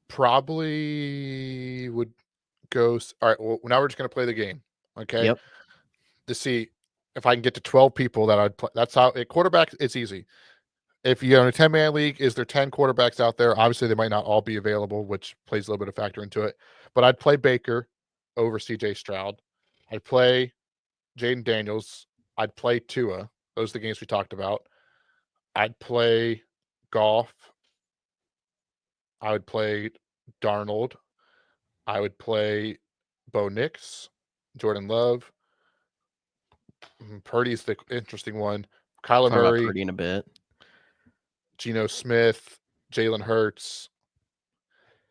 Probably would go. All right. Well, now we're just going to play the game. Okay. Yep. To see if I can get to 12 people that I'd play. That's how at quarterback, it's easy. If you're in a 10-man league, is there 10 quarterbacks out there? Obviously, they might not all be available, which plays a little bit of factor into it. But I'd play Baker over CJ Stroud. I'd play Jaden Daniels. I'd play Tua. Those are the games we talked about. I'd play Goff. I would play Darnold. I would play Bo Nix, Jordan Love. Purdy's the interesting one. Kyler Talk about Murray, Purdy in a bit. Geno Smith, Jalen Hurts.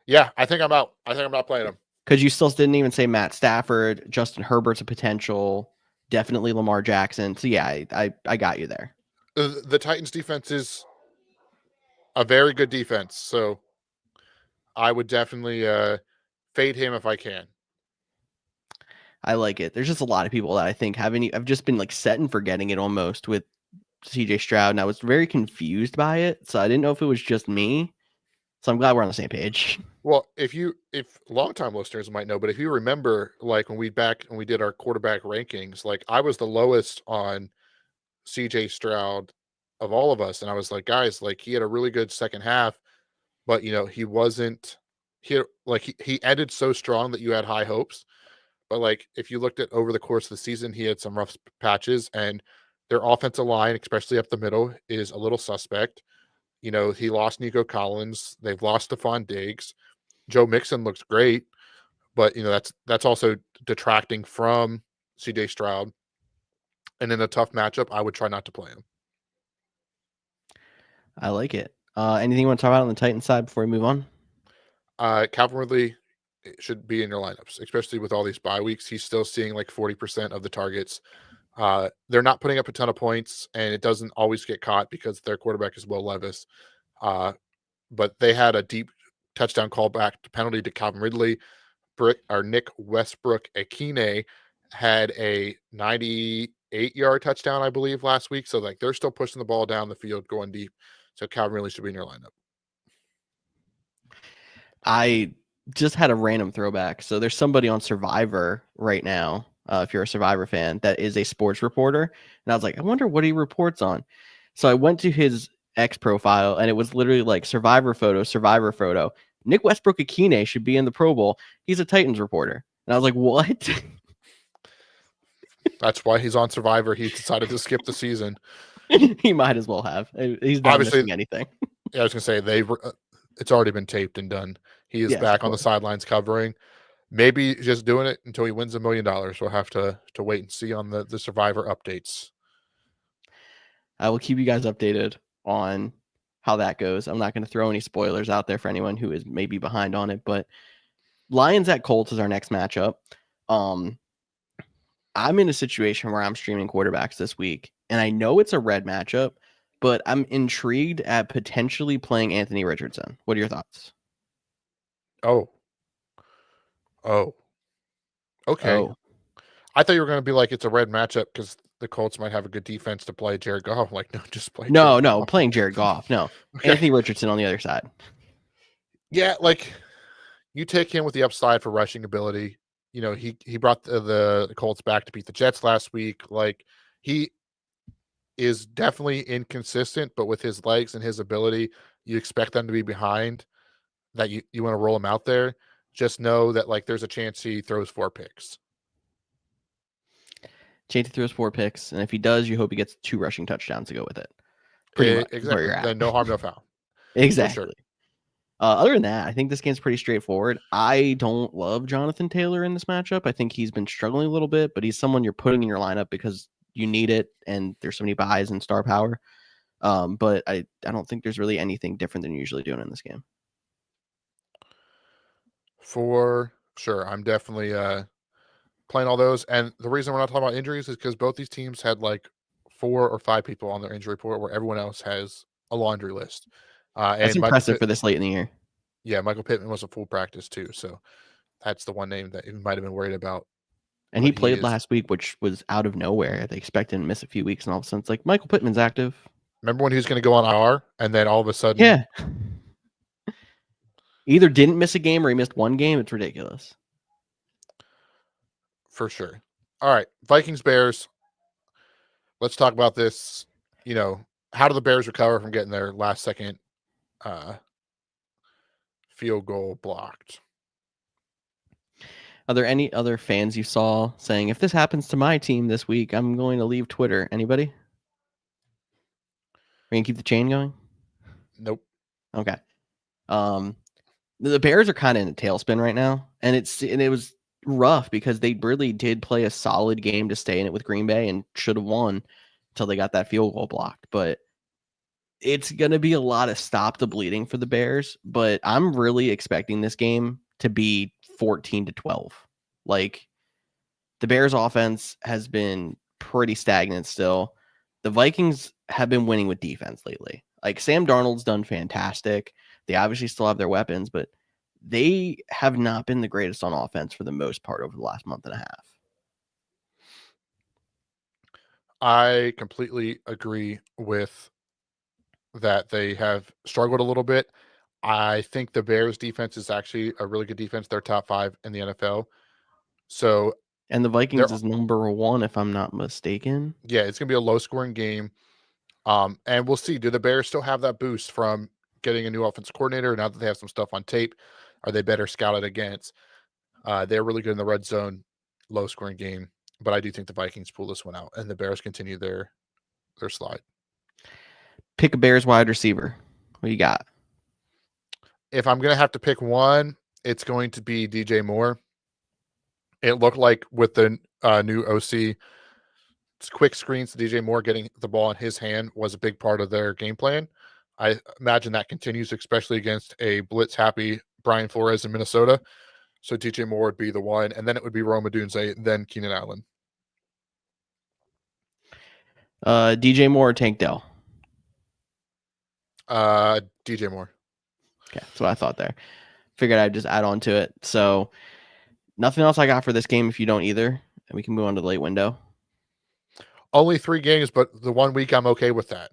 Yeah, I think I'm out. I think I'm not playing him. Because you still didn't even say Matt Stafford, Justin Herbert's a potential, definitely Lamar Jackson. So yeah, I got you there. The Titans defense is a very good defense, so I would definitely fade him if I can. I like it. There's just a lot of people that I think I've just been like set and forgetting it almost with CJ Stroud, and I was very confused by it. So I didn't know if it was just me. So I'm glad we're on the same page. Well, if longtime listeners might know, but if you remember, like when we did our quarterback rankings, like I was the lowest on CJ Stroud of all of us, and I was like, guys, like he had a really good second half, but he wasn't he ended so strong that you had high hopes. But like if you looked at over the course of the season, he had some rough patches, and their offensive line, especially up the middle, is a little suspect. He lost Nico Collins. They've lost Stephon Diggs. Joe Mixon looks great, but that's also detracting from CJ Stroud. And in a tough matchup, I would try not to play him. I like it. Anything you want to talk about on the Titans side before we move on? Calvin Ridley should be in your lineups, especially with all these bye weeks. He's still seeing like 40% of the targets. They're not putting up a ton of points, and it doesn't always get caught because their quarterback is Will Levis. But they had a deep touchdown callback penalty to Calvin Ridley. Nick Westbrook-Akine had a 98-yard touchdown, I believe, last week. So like they're still pushing the ball down the field, going deep. So Calvin Ridley should be in your lineup. I just had a random throwback. So there's somebody on Survivor right now, if you're a Survivor fan, that is a sports reporter. And I was like, I wonder what he reports on. So I went to his X profile, and it was literally like Survivor photo. Nick Westbrook-Akine should be in the Pro Bowl. He's a Titans reporter. And I was like, what? That's why he's on Survivor. He decided to skip the season. He might as well have. He's not Obviously, missing anything. Yeah, I was going to say, it's already been taped and done. He is Yes, back of on the course. sidelines covering. Maybe just doing it until he wins $1 million. We'll have to wait and see on the Survivor updates. I will keep you guys updated on how that goes. I'm not going to throw any spoilers out there for anyone who is maybe behind on it, but Lions at Colts is our next matchup. I'm in a situation where I'm streaming quarterbacks this week, and I know it's a red matchup, but I'm intrigued at potentially playing Anthony Richardson. What are your thoughts? Oh. Okay. Oh, I thought you were going to be like, it's a red matchup because the Colts might have a good defense to play Jared Goff. Like, no, just play Jared no, Goff. playing Jared Goff. No, Okay. Anthony Richardson on the other side. Yeah, like you take him with the upside for rushing ability. He brought the Colts back to beat the Jets last week. Like, he is definitely inconsistent, but with his legs and his ability, you expect them to be behind, that you want to roll him out there. Just know that like there's a chance he throws 4 picks. Chance throws 4 picks, and if he does, you hope he gets 2 rushing touchdowns to go with it. Pretty much is where Exactly. you're at. Then no harm, no foul. Exactly. Sure. Other than that, I think this game's pretty straightforward. I don't love Jonathan Taylor in this matchup. I think he's been struggling a little bit, but he's someone you're putting in your lineup because you need it, and there's so many buys and star power. But I don't think there's really anything different than you're usually doing in this game. For sure. I'm definitely playing all those. And the reason we're not talking about injuries is because both these teams had like 4 or 5 people on their injury report where everyone else has a laundry list. That's And impressive for this late in the year. Yeah, Michael Pittman was a full practice too. So that's the one name that you might have been worried about. And he played last week, which was out of nowhere. They expected him to miss a few weeks, and all of a sudden it's like, Michael Pittman's active. Remember when he was going to go on IR, and then all of a sudden, Yeah, either didn't miss a game or he missed one game. It's ridiculous. For sure. All right, Vikings Bears. Let's talk about this. How do the Bears recover from getting their last second field goal blocked? Are there any other fans you saw saying, if this happens to my team this week, I'm going to leave Twitter? Anybody? Are you going to keep the chain going? Nope. Okay. The Bears are kind of in a tailspin right now, and it was rough because they really did play a solid game to stay in it with Green Bay and should have won until they got that field goal blocked. But it's going to be a lot of stop the bleeding for the Bears, but I'm really expecting this game to be 14-12. Like, the Bears offense has been pretty stagnant still. The Vikings have been winning with defense lately. Like, Sam Darnold's done fantastic. They obviously still have their weapons, but they have not been the greatest on offense for the most part over the last month and a half. I completely agree with that. They have struggled a little bit. I think the Bears defense is actually a really good defense. They're top 5 in the NFL. So, and the Vikings is number 1, if I'm not mistaken. Yeah, it's going to be a low scoring game. And we'll see. Do the Bears still have that boost from getting a new offensive coordinator? Now that they have some stuff on tape, are they better scouted against? They're really good in the red zone, low scoring game. But I do think the Vikings pull this one out, and the Bears continue their slide. Pick a Bears wide receiver. What you got? If I'm going to have to pick one, it's going to be DJ Moore. It looked like with the new OC, quick screens to DJ Moore getting the ball in his hand was a big part of their game plan. I imagine that continues, especially against a blitz happy Brian Flores in Minnesota. So DJ Moore would be the one, and then it would be Rome Odunze, then Keenan Allen. DJ Moore or Tank Dell? DJ Moore. Okay, that's what I thought there. Figured I'd just add on to it. So nothing else I got for this game if you don't either. And we can move on to the late window. Only 3 games, but the 1 week I'm okay with that.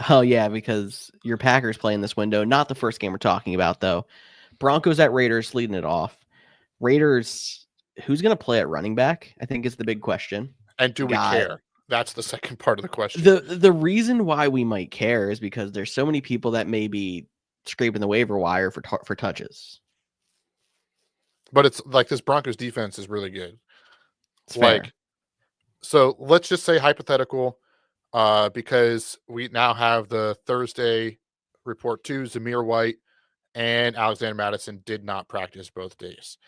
Oh, yeah, because your Packers play in this window. Not the first game we're talking about, though. Broncos at Raiders leading it off. Raiders, who's going to play at running back? I think is the big question. And do we care? That's the second part of the question. The reason why we might care is because there's so many people that may be scraping the waiver wire for touches. But it's like this Broncos defense is really good. It's fair. So let's just say hypothetical, because we now have the Thursday report too. Zamir White and Alexander Mattison did not practice both days,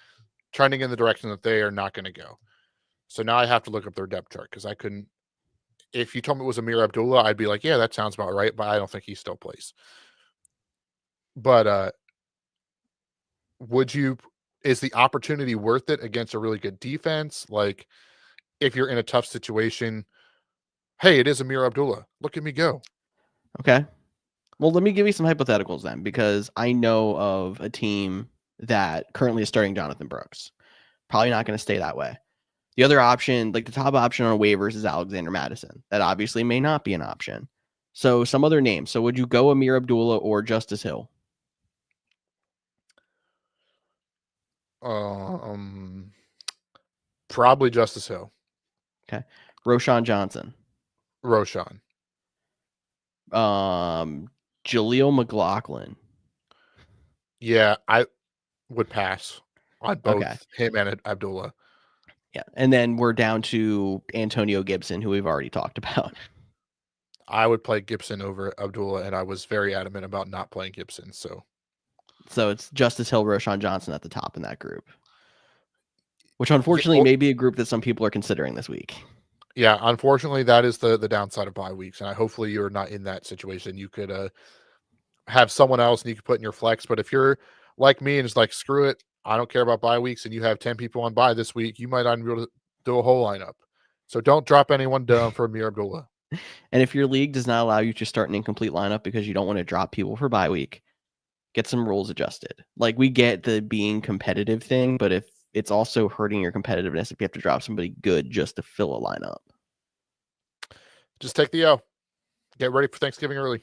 trending in the direction that they are not going to go. So now I have to look up their depth chart because I couldn't. If you told me it was Amir Abdullah, I'd be like, yeah, that sounds about right, but I don't think he still plays. But is the opportunity worth it against a really good defense? Like, if you're in a tough situation, hey, it is Amir Abdullah. Look at me go. Okay. Well, let me give you some hypotheticals then, because I know of a team that currently is starting Jonathan Brooks. Probably not going to stay that way. The other option, like the top option on waivers, is Alexander Mattison. That obviously may not be an option. So some other names. So would you go Amir Abdullah or Justice Hill? Probably Justice Hill. Okay. Roshan Johnson. Roshan. Jaleel McLaughlin. Yeah, I would pass on both him and Abdullah. Yeah, and then we're down to Antonio Gibson, who we've already talked about. I would play Gibson over Abdullah, and I was very adamant about not playing Gibson. So it's Justice Hill, Roshan Johnson at the top in that group, which unfortunately may be a group that some people are considering this week. Yeah, unfortunately, that is the downside of bye weeks, and hopefully you're not in that situation. You could have someone else and you could put in your flex. But if you're like me and it's like, screw it, I don't care about bye weeks, and you have 10 people on bye this week, you might not be able to do a whole lineup. So don't drop anyone down for Amir Abdullah. And if your league does not allow you to start an incomplete lineup because you don't want to drop people for bye week, get some rules adjusted. Like, we get the being competitive thing, but if it's also hurting your competitiveness if you have to drop somebody good just to fill a lineup. Just take the L. Get ready for Thanksgiving early.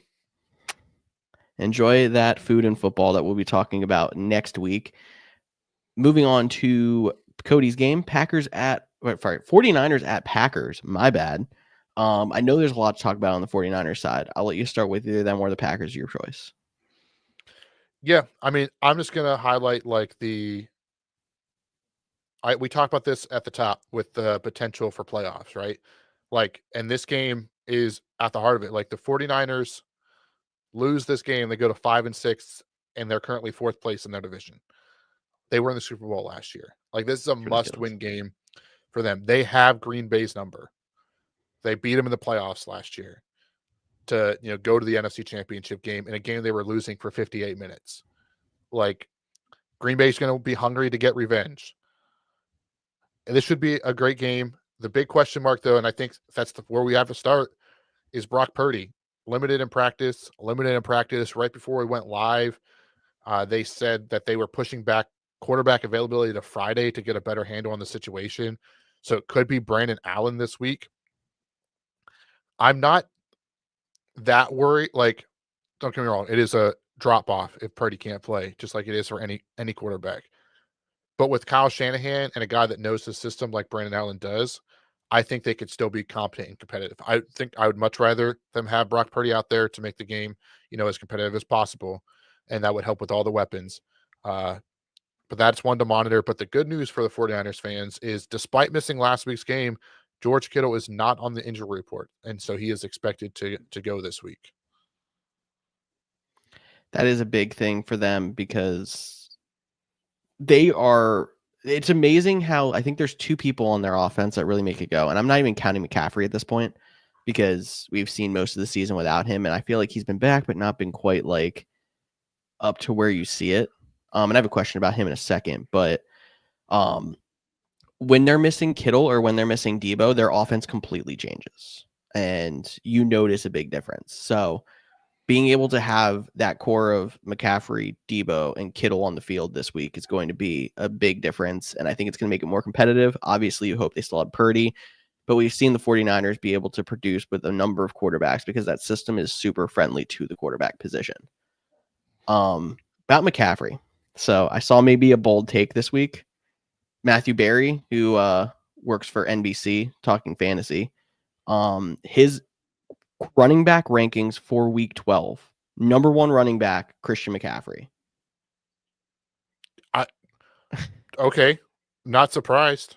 Enjoy that food and football that we'll be talking about next week. Moving on to Cody's game, 49ers at Packers. My bad. I know there's a lot to talk about on the 49ers side. I'll let you start with either them or the Packers, your choice. Yeah, I mean, I'm just going to highlight like we talked about this at the top with the potential for playoffs, right? Like, and this game is at the heart of it. Like, the 49ers lose this game, they go to 5-6, and they're currently 4th place in their division. They were in the Super Bowl last year. Like, this is a must-win game for them. They have Green Bay's number. They beat them in the playoffs last year to, go to the NFC Championship game in a game they were losing for 58 minutes. Like, Green Bay's going to be hungry to get revenge. And this should be a great game. The big question mark, though, and I think that's where we have to start, is Brock Purdy. Limited in practice right before we went live. They said that they were pushing back quarterback availability to Friday to get a better handle on the situation. So it could be Brandon Allen this week. I'm not that worried. Like, don't get me wrong, it is a drop off if Purdy can't play, just like it is for any quarterback. But with Kyle Shanahan and a guy that knows the system like Brandon Allen does, I think they could still be competent and competitive. I think I would much rather them have Brock Purdy out there to make the game, as competitive as possible, and that would help with all the weapons. But that's one to monitor. But the good news for the 49ers fans is, despite missing last week's game, George Kittle is not on the injury report, and so he is expected to go this week. That is a big thing for them because they are it's amazing how I think there's two people on their offense that really make it go. And I'm not even counting McCaffrey at this point because we've seen most of the season without him. And I feel like he's been back, but not been quite like up to where you see it. And I have a question about him in a second, but um, when they're missing Kittle or when they're missing Debo, their offense completely changes. And you notice a big difference. So being able to have that core of McCaffrey, Debo, and Kittle on the field this week is going to be a big difference. And I think it's going to make it more competitive. Obviously, you hope they still have Purdy, but we've seen the 49ers be able to produce with a number of quarterbacks because that system is super friendly to the quarterback position. About McCaffrey. So I saw maybe a bold take this week. Matthew Berry, who works for NBC, talking fantasy, his running back rankings for week 12. Number one running back, Christian McCaffrey. Okay, not surprised.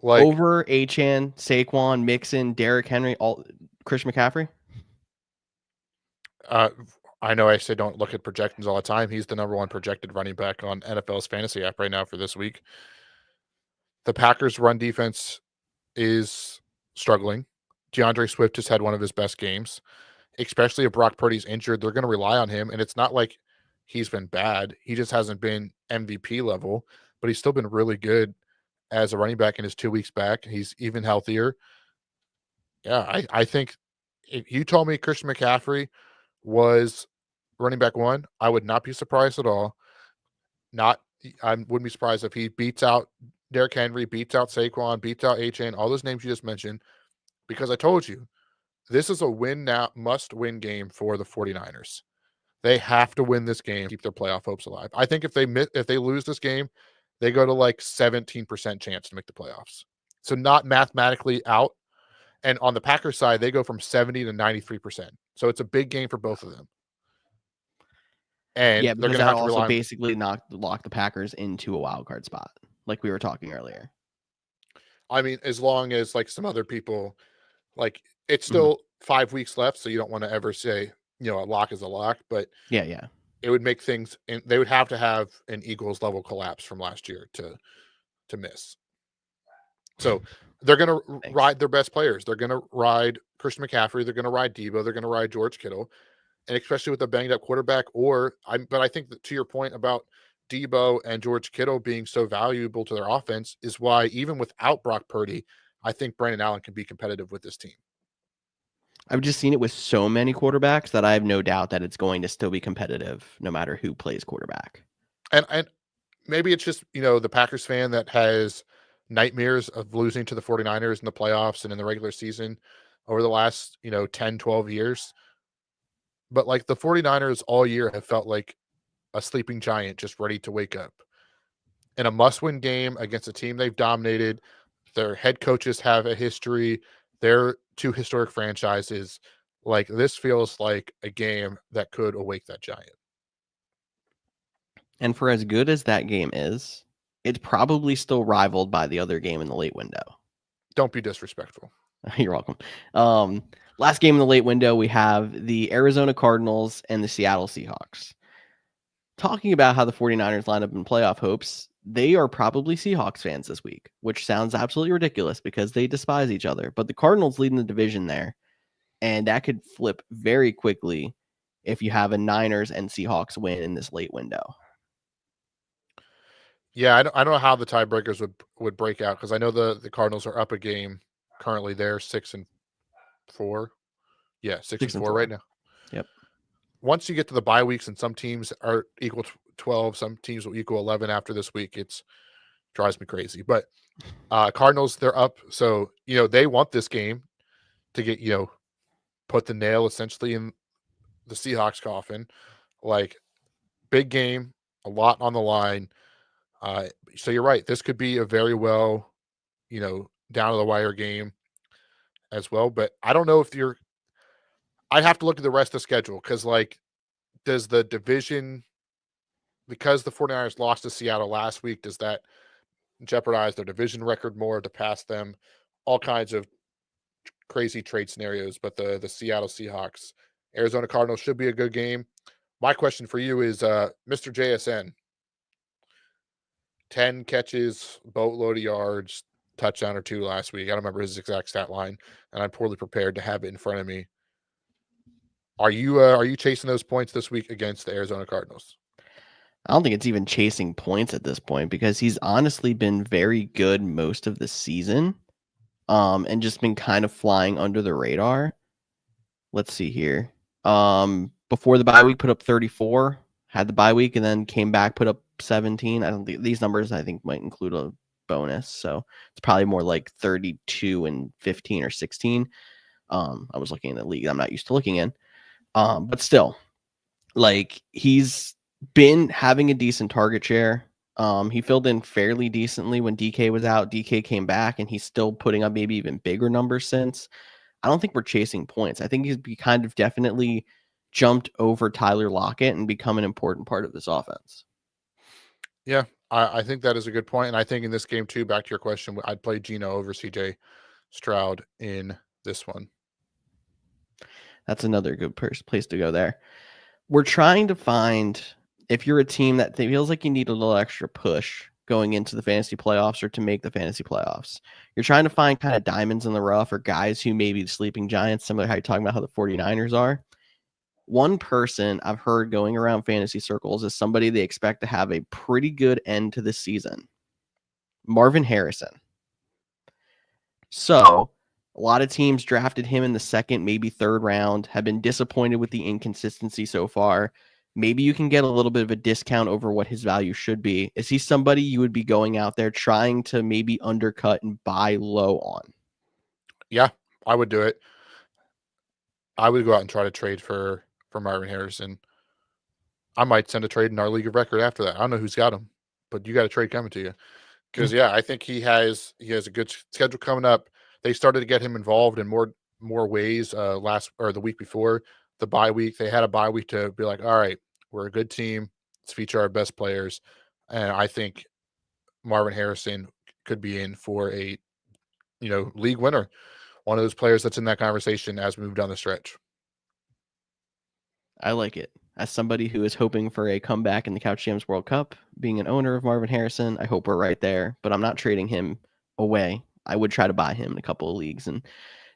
Like over Achane, Saquon, Mixon, Derrick Henry, all Christian McCaffrey. I know I say don't look at projections all the time. He's the number one projected running back on NFL's fantasy app right now for this week. The Packers' run defense is struggling. DeAndre Swift has had one of his best games, especially if Brock Purdy's injured. They're going to rely on him, and it's not like he's been bad. He just hasn't been MVP level, but he's still been really good as a running back in his 2 weeks back. He's even healthier. Yeah, I think if you told me Christian McCaffrey was running back one, I would not be surprised at all. I wouldn't be surprised if he beats out Derrick Henry, beats out Saquon, beats out Achane, all those names you just mentioned, because I told you, this is a win now, must-win game for the 49ers. They have to win this game to keep their playoff hopes alive. I think if they lose this game, they go to like 17% chance to make the playoffs. So not mathematically out. And on the Packers side, they go from 70 to 93%. So it's a big game for both of them. And Yeah, they're because going to that have to also rely on. basically lock the Packers into a wild card spot, like we were talking earlier. I mean, as long as like some other people, like it's Mm-hmm. still 5 weeks left, so you don't want to ever say, a lock is a lock, but Yeah. it would make things, and they would have to have an Eagles level collapse from last year to miss. So they're going to ride their best players. They're going to ride Christian McCaffrey. They're going to ride Debo. They're going to ride George Kittle, and especially with a banged up quarterback. But I think that to your point about Debo and George Kittle being so valuable to their offense is why even without Brock Purdy, I think Brandon Allen can be competitive with this team. I've just seen it with so many quarterbacks that I have no doubt that it's going to still be competitive no matter who plays quarterback. And maybe it's just, the Packers fan that has nightmares of losing to the 49ers in the playoffs and in the regular season over the last, 10, 12 years. But like the 49ers all year have felt like a sleeping giant just ready to wake up. In a must-win game against a team they've dominated, their head coaches have a history, they're two historic franchises. Like this feels like a game that could awake that giant. And for as good as that game is, it's probably still rivaled by the other game in the late window. Don't be disrespectful. You're welcome. Last game in the late window, we have the Arizona Cardinals and the Seattle Seahawks. Talking about how the 49ers line up in playoff hopes, they are probably Seahawks fans this week, which sounds absolutely ridiculous because they despise each other. But the Cardinals leading the division there, and that could flip very quickly if you have a Niners and Seahawks win in this late window. Yeah, I don't know how the tiebreakers would break out because I know the Cardinals are up a game currently. They're 6-4. Yeah, 6-4 right now. Yep. Once you get to the bye weeks and some teams are equal 12, some teams will equal 11 after this week. It drives me crazy. But Cardinals, they're up. So, they want this game to get, put the nail essentially in the Seahawks coffin. Like, big game, a lot on the line. So you're right. This could be a very well, down to the wire game as well. But I don't know if I'd have to look at the rest of the schedule because, like, does the division, because the 49ers lost to Seattle last week, does that jeopardize their division record more to pass them? All kinds of crazy trade scenarios. But the Seattle Seahawks, Arizona Cardinals should be a good game. My question for you is, Mr. JSN, 10 catches, boatload of yards, touchdown or two last week. I don't remember his exact stat line, and I'm poorly prepared to have it in front of me. Are you chasing those points this week against the Arizona Cardinals? I don't think it's even chasing points at this point because he's honestly been very good most of the season, and just been kind of flying under the radar. Let's see here. Before the bye week, put up 34, had the bye week, and then came back, put up 17. I don't think these numbers I think might include a bonus, so it's probably more like 32 and 15 or 16. I was looking in the league I'm not used to looking in. But still, like he's been having a decent target share. He filled in fairly decently when DK was out. DK came back, and he's still putting up maybe even bigger numbers since. I don't think we're chasing points. I think he's kind of definitely jumped over Tyler Lockett and become an important part of this offense. Yeah, I think that is a good point. And I think in this game, too, back to your question, I'd play Geno over CJ Stroud in this one. That's another good place to go there. We're trying to find, if you're a team that feels like you need a little extra push going into the fantasy playoffs or to make the fantasy playoffs, you're trying to find kind of diamonds in the rough or guys who may be the sleeping giants, similar to how you're talking about how the 49ers are. One person I've heard going around fantasy circles is somebody they expect to have a pretty good end to the season. Marvin Harrison. So a lot of teams drafted him in the second, maybe third round, have been disappointed with the inconsistency so far. Maybe you can get a little bit of a discount over what his value should be. Is he somebody you would be going out there trying to maybe undercut and buy low on? Yeah, I would do it. I would go out and try to trade for Marvin Harrison. I might send a trade in our league of record after that. I don't know who's got him, but you got a trade coming to you. Because yeah, I think he has a good schedule coming up. They started to get him involved in more ways last or the week before the bye week. They had a bye week to be like, all right, we're a good team. Let's feature our best players. And I think Marvin Harrison could be in for a league winner. One of those players that's in that conversation as we move down the stretch. I like it. As somebody who is hoping for a comeback in the Couch Jams World Cup, being an owner of Marvin Harrison, I hope we're right there, but I'm not trading him away. I would try to buy him in a couple of leagues and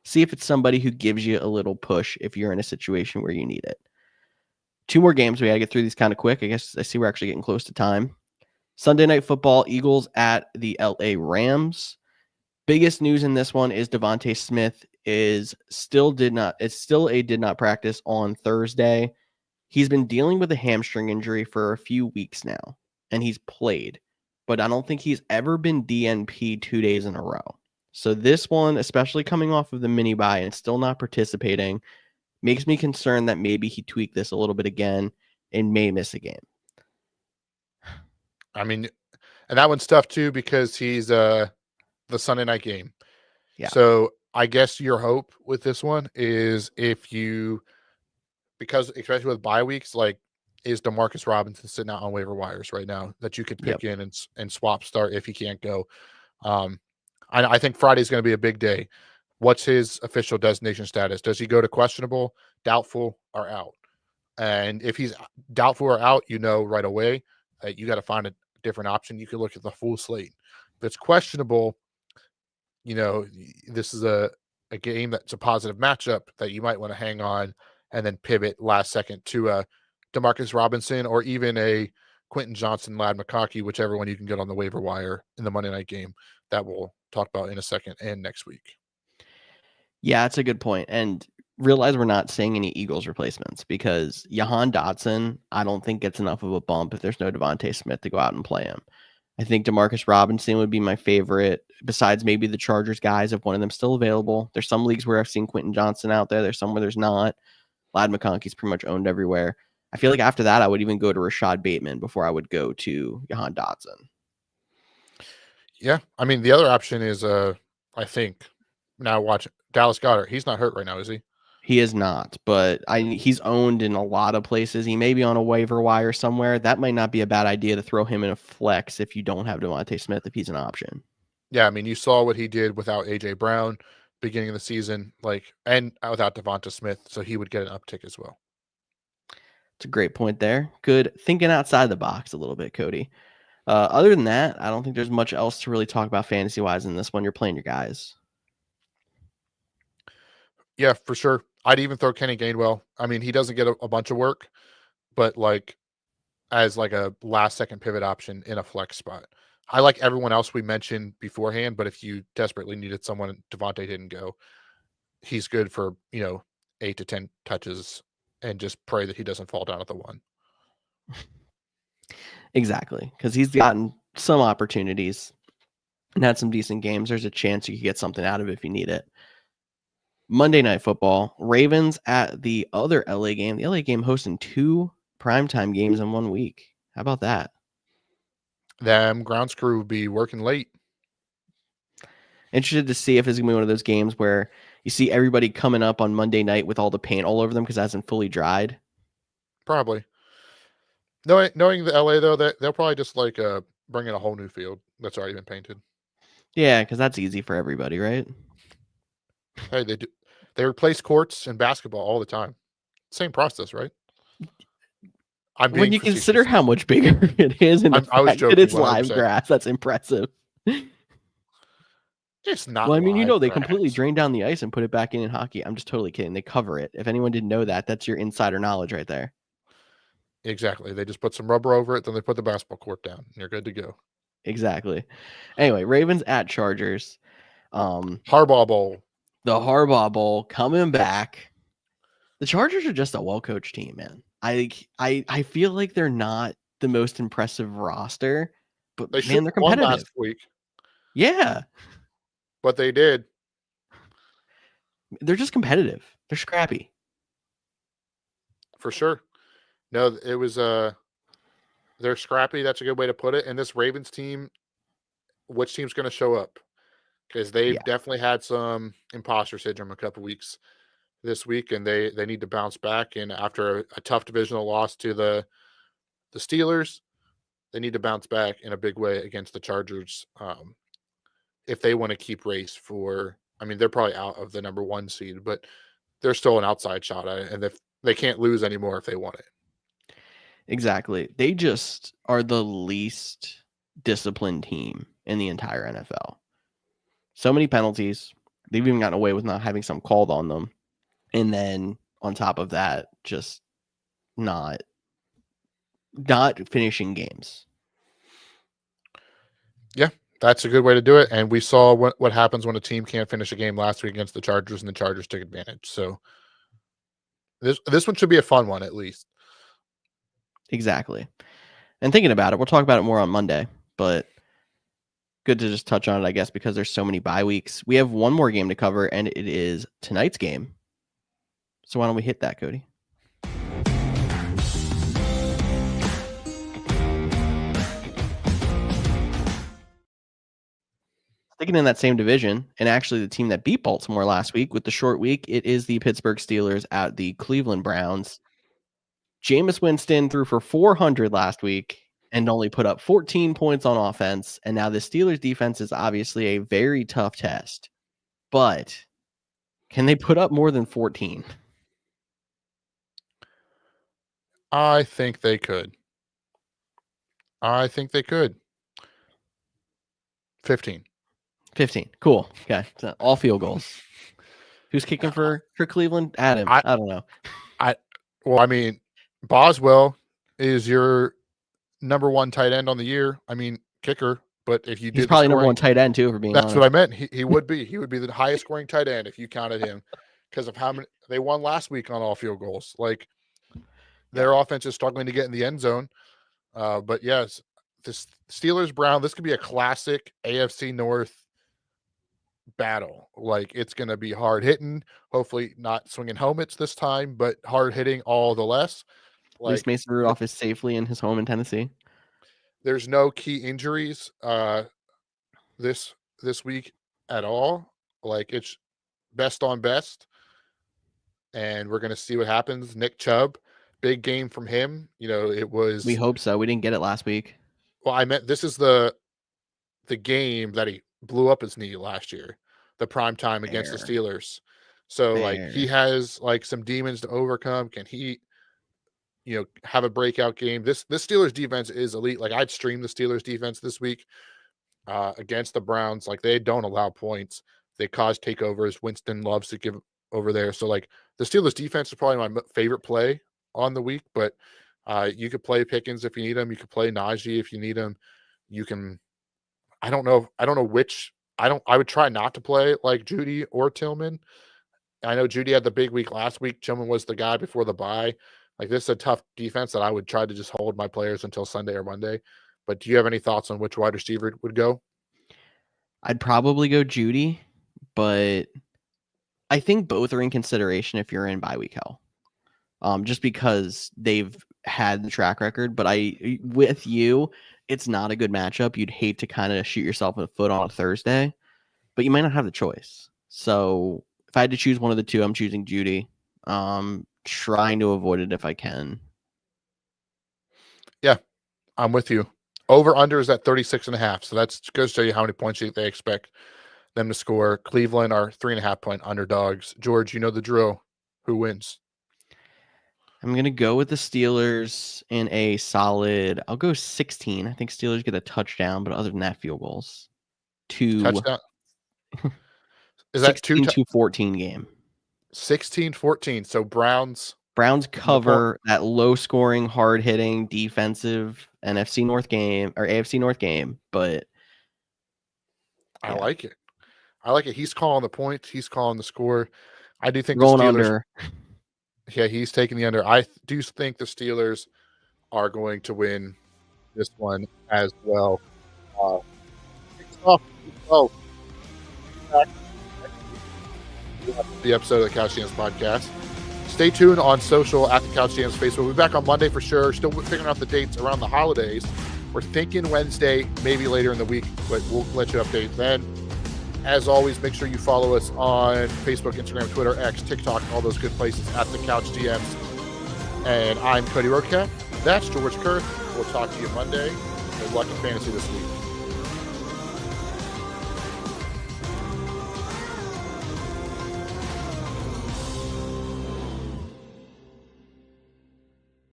see if it's somebody who gives you a little push if you're in a situation where you need it. Two more games. We got to get through these kind of quick. I guess I see we're actually getting close to time. Sunday Night Football, Eagles at the LA Rams. Biggest news in this one is Devontae Smith still did not practice on Thursday. He's been dealing with a hamstring injury for a few weeks now, and he's played, but I don't think he's ever been DNP 2 days in a row. So this one, especially coming off of the mini bye and still not participating, makes me concerned that maybe he tweaked this a little bit again and may miss a game. I mean, and that one's tough too because he's the Sunday night game. Yeah. So I guess your hope with this one is because especially with bye weeks, like is Demarcus Robinson sitting out on waiver wires right now that you could pick in and swap start if he can't go. I think Friday's going to be a big day. What's his official designation status? Does he go to questionable, doubtful, or out? And if he's doubtful or out, right away you got to find a different option. You could look at the full slate. If it's questionable, this is a game that's a positive matchup that you might want to hang on and then pivot last second to a Demarcus Robinson or even a Quentin Johnson, Lad McConkey, whichever one you can get on the waiver wire in the Monday night game that we'll talk about in a second and next week. Yeah, that's a good point. And realize we're not saying any Eagles replacements because Jahan Dotson, I don't think gets enough of a bump if there's no Devontae Smith to go out and play him. I think Demarcus Robinson would be my favorite, besides maybe the Chargers guys, if one of them still available. There's some leagues where I've seen Quentin Johnson out there. There's some where there's not. Lad McConkey's pretty much owned everywhere. I feel like after that, I would even go to Rashad Bateman before I would go to Jahan Dotson. Yeah. I mean, the other option is, I think, now watch Dallas Goedert. He's not hurt right now, is he? He is not, but he's owned in a lot of places. He may be on a waiver wire somewhere. That might not be a bad idea to throw him in a flex if you don't have Devontae Smith, if he's an option. Yeah, I mean, you saw what he did without A.J. Brown beginning of the season, and without Devonta Smith, so he would get an uptick as well. It's a great point there. Good thinking outside the box a little bit, Cody. Other than that, I don't think there's much else to really talk about fantasy-wise in this one. You're playing your guys. Yeah, for sure. I'd even throw Kenny Gainwell. I mean, he doesn't get a bunch of work, but like as like a last second pivot option in a flex spot. I like everyone else we mentioned beforehand, but if you desperately needed someone, Devontae didn't go. He's good for 8 to 10 touches, and just pray that he doesn't fall down at the one. Exactly, because he's gotten some opportunities and had some decent games. There's a chance you could get something out of it if you need it. Monday Night Football, Ravens at the other LA game. The LA game hosting 2 primetime games in 1 week. How about that? Them grounds crew would be working late. Interested to see if it's going to be one of those games where you see everybody coming up on Monday night with all the paint all over them because it hasn't fully dried. Probably. Knowing the LA though, that they'll probably just like bring in a whole new field that's already been painted. Yeah, because that's easy for everybody, right? Hey, they replace courts in basketball all the time. Same process, right? I'm When being you consider facetious. how much bigger it is and the I was fact that joking it's live 100%. grass, that's impressive. It's not Well, I mean, live they completely grass. drain down the ice and put it back in hockey. I'm just totally kidding. They cover it. If anyone didn't know that, that's your insider knowledge right there. Exactly. They just put some rubber over it, then they put the basketball court down, and you're good to go. Exactly. Anyway, Ravens at Chargers. Harbaugh Bowl. The Harbaugh Bowl coming back. The Chargers are just a well-coached team, man. I feel like they're not the most impressive roster, but They should man, they're have won competitive. last week, Yeah, but they did. they're just competitive. They're scrappy. For sure. No, it was they're scrappy. That's a good way to put it. And this Ravens team, which team's going to show up? Because they've Yeah, definitely had some imposter syndrome a couple weeks this week, and they need to bounce back. And after a tough divisional loss to the Steelers, they need to bounce back in a big way against the Chargers if they want to keep race for. I mean, they're probably out of the number 1 seed, but they're still an outside shot at it, and if they can't lose anymore if they want it. exactly. They just are the least disciplined team in the entire NFL. So many penalties. They've even gotten away with not having some called on them. And then on top of that, just not finishing games. Yeah, that's a good way to do it. And we saw what happens when a team can't finish a game last week against the Chargers, and the Chargers took advantage. So this one should be a fun one, at least. Exactly. And thinking about it, we'll talk about it more on Monday, but good to just touch on it, I guess, because there's so many bye weeks. We have one more game to cover, and it is tonight's game. So why don't we hit that, Cody? Sticking in that same division, and actually the team that beat Baltimore last week with the short week, it is the Pittsburgh Steelers at the Cleveland Browns. Jameis Winston threw for 400 last week and only put up 14 points on offense. And now the Steelers defense is obviously a very tough test. But can they put up more than 14? I think they could. 15. 15. Cool. Okay. So all field goals. Who's kicking for Cleveland? Adam. I don't know. I mean, Boswell is your number 1 tight end on the year. I mean, kicker. But if you He's did probably the number scoring, 1 tight end too, for being that's honest. what I meant. He would be. He would be the highest scoring tight end if you counted him, because of how many they won last week on all field goals. Like their offense is struggling to get in the end zone. But yes, this Steelers Brown, this could be a classic AFC North battle. Like it's going to be hard hitting. Hopefully not swinging helmets this time, but hard hitting all the less. At least Like Mason Rudolph is safely in his home in Tennessee. there's no key injuries this week at all. Like it's best on best, and we're going to see what happens. Nick Chubb, big game from him. It was. We hope so. We didn't get it last week. Well, I meant this is the game that he blew up his knee last year, the prime time against the Steelers. So like he has like some demons to overcome. Can he have a breakout game. This Steelers defense is elite. Like, I'd stream the Steelers defense this week against the Browns. Like, they don't allow points. They cause takeovers. Winston loves to give over there. So, like, the Steelers defense is probably my favorite play on the week. But you could play Pickens if you need him. You could play Najee if you need him. You can. I don't know which. I would try not to play like Judy or Tillman. I know Judy had the big week last week. Tillman was the guy before the bye. Like, this is a tough defense that I would try to just hold my players until Sunday or Monday. But do you have any thoughts on which wide receiver would go? I'd probably go Judy, but I think both are in consideration if you're in bye week hell. Just because they've had the track record. But with you, it's not a good matchup. You'd hate to kind of shoot yourself in the foot on a Thursday, but you might not have the choice. So if I had to choose one of the two, I'm choosing Judy. Trying to avoid it if I can. Yeah, I'm with you. Over under is at 36.5. So that's goes to show you how many points they expect them to score. Cleveland are 3.5-point underdogs. George, you know the drill. Who wins? I'm going to go with the Steelers in a solid, I'll go 16. I think Steelers get a touchdown, but other than that, field goals. Touchdown. Is that 16-14 game? 16-14. So Browns cover that low-scoring, hard-hitting, defensive NFC North game or AFC North game, but yeah. I like it. He's calling the points. He's calling the score. I do think going the Steelers, under. Yeah, he's taking the under. I do think the Steelers are going to win this one as well. The episode of the Couch Jams podcast. Stay tuned on social at the Couch Jams Facebook. We'll be back on Monday for sure. Still figuring out the dates around the holidays. We're thinking Wednesday, maybe later in the week, but we'll let you update then. As always, make sure you follow us on Facebook, Instagram, Twitter, X, TikTok, all those good places at the Couch DMs. And I'm Cody Roquette. That's George Kurth. We'll talk to you Monday. Good luck in fantasy this week.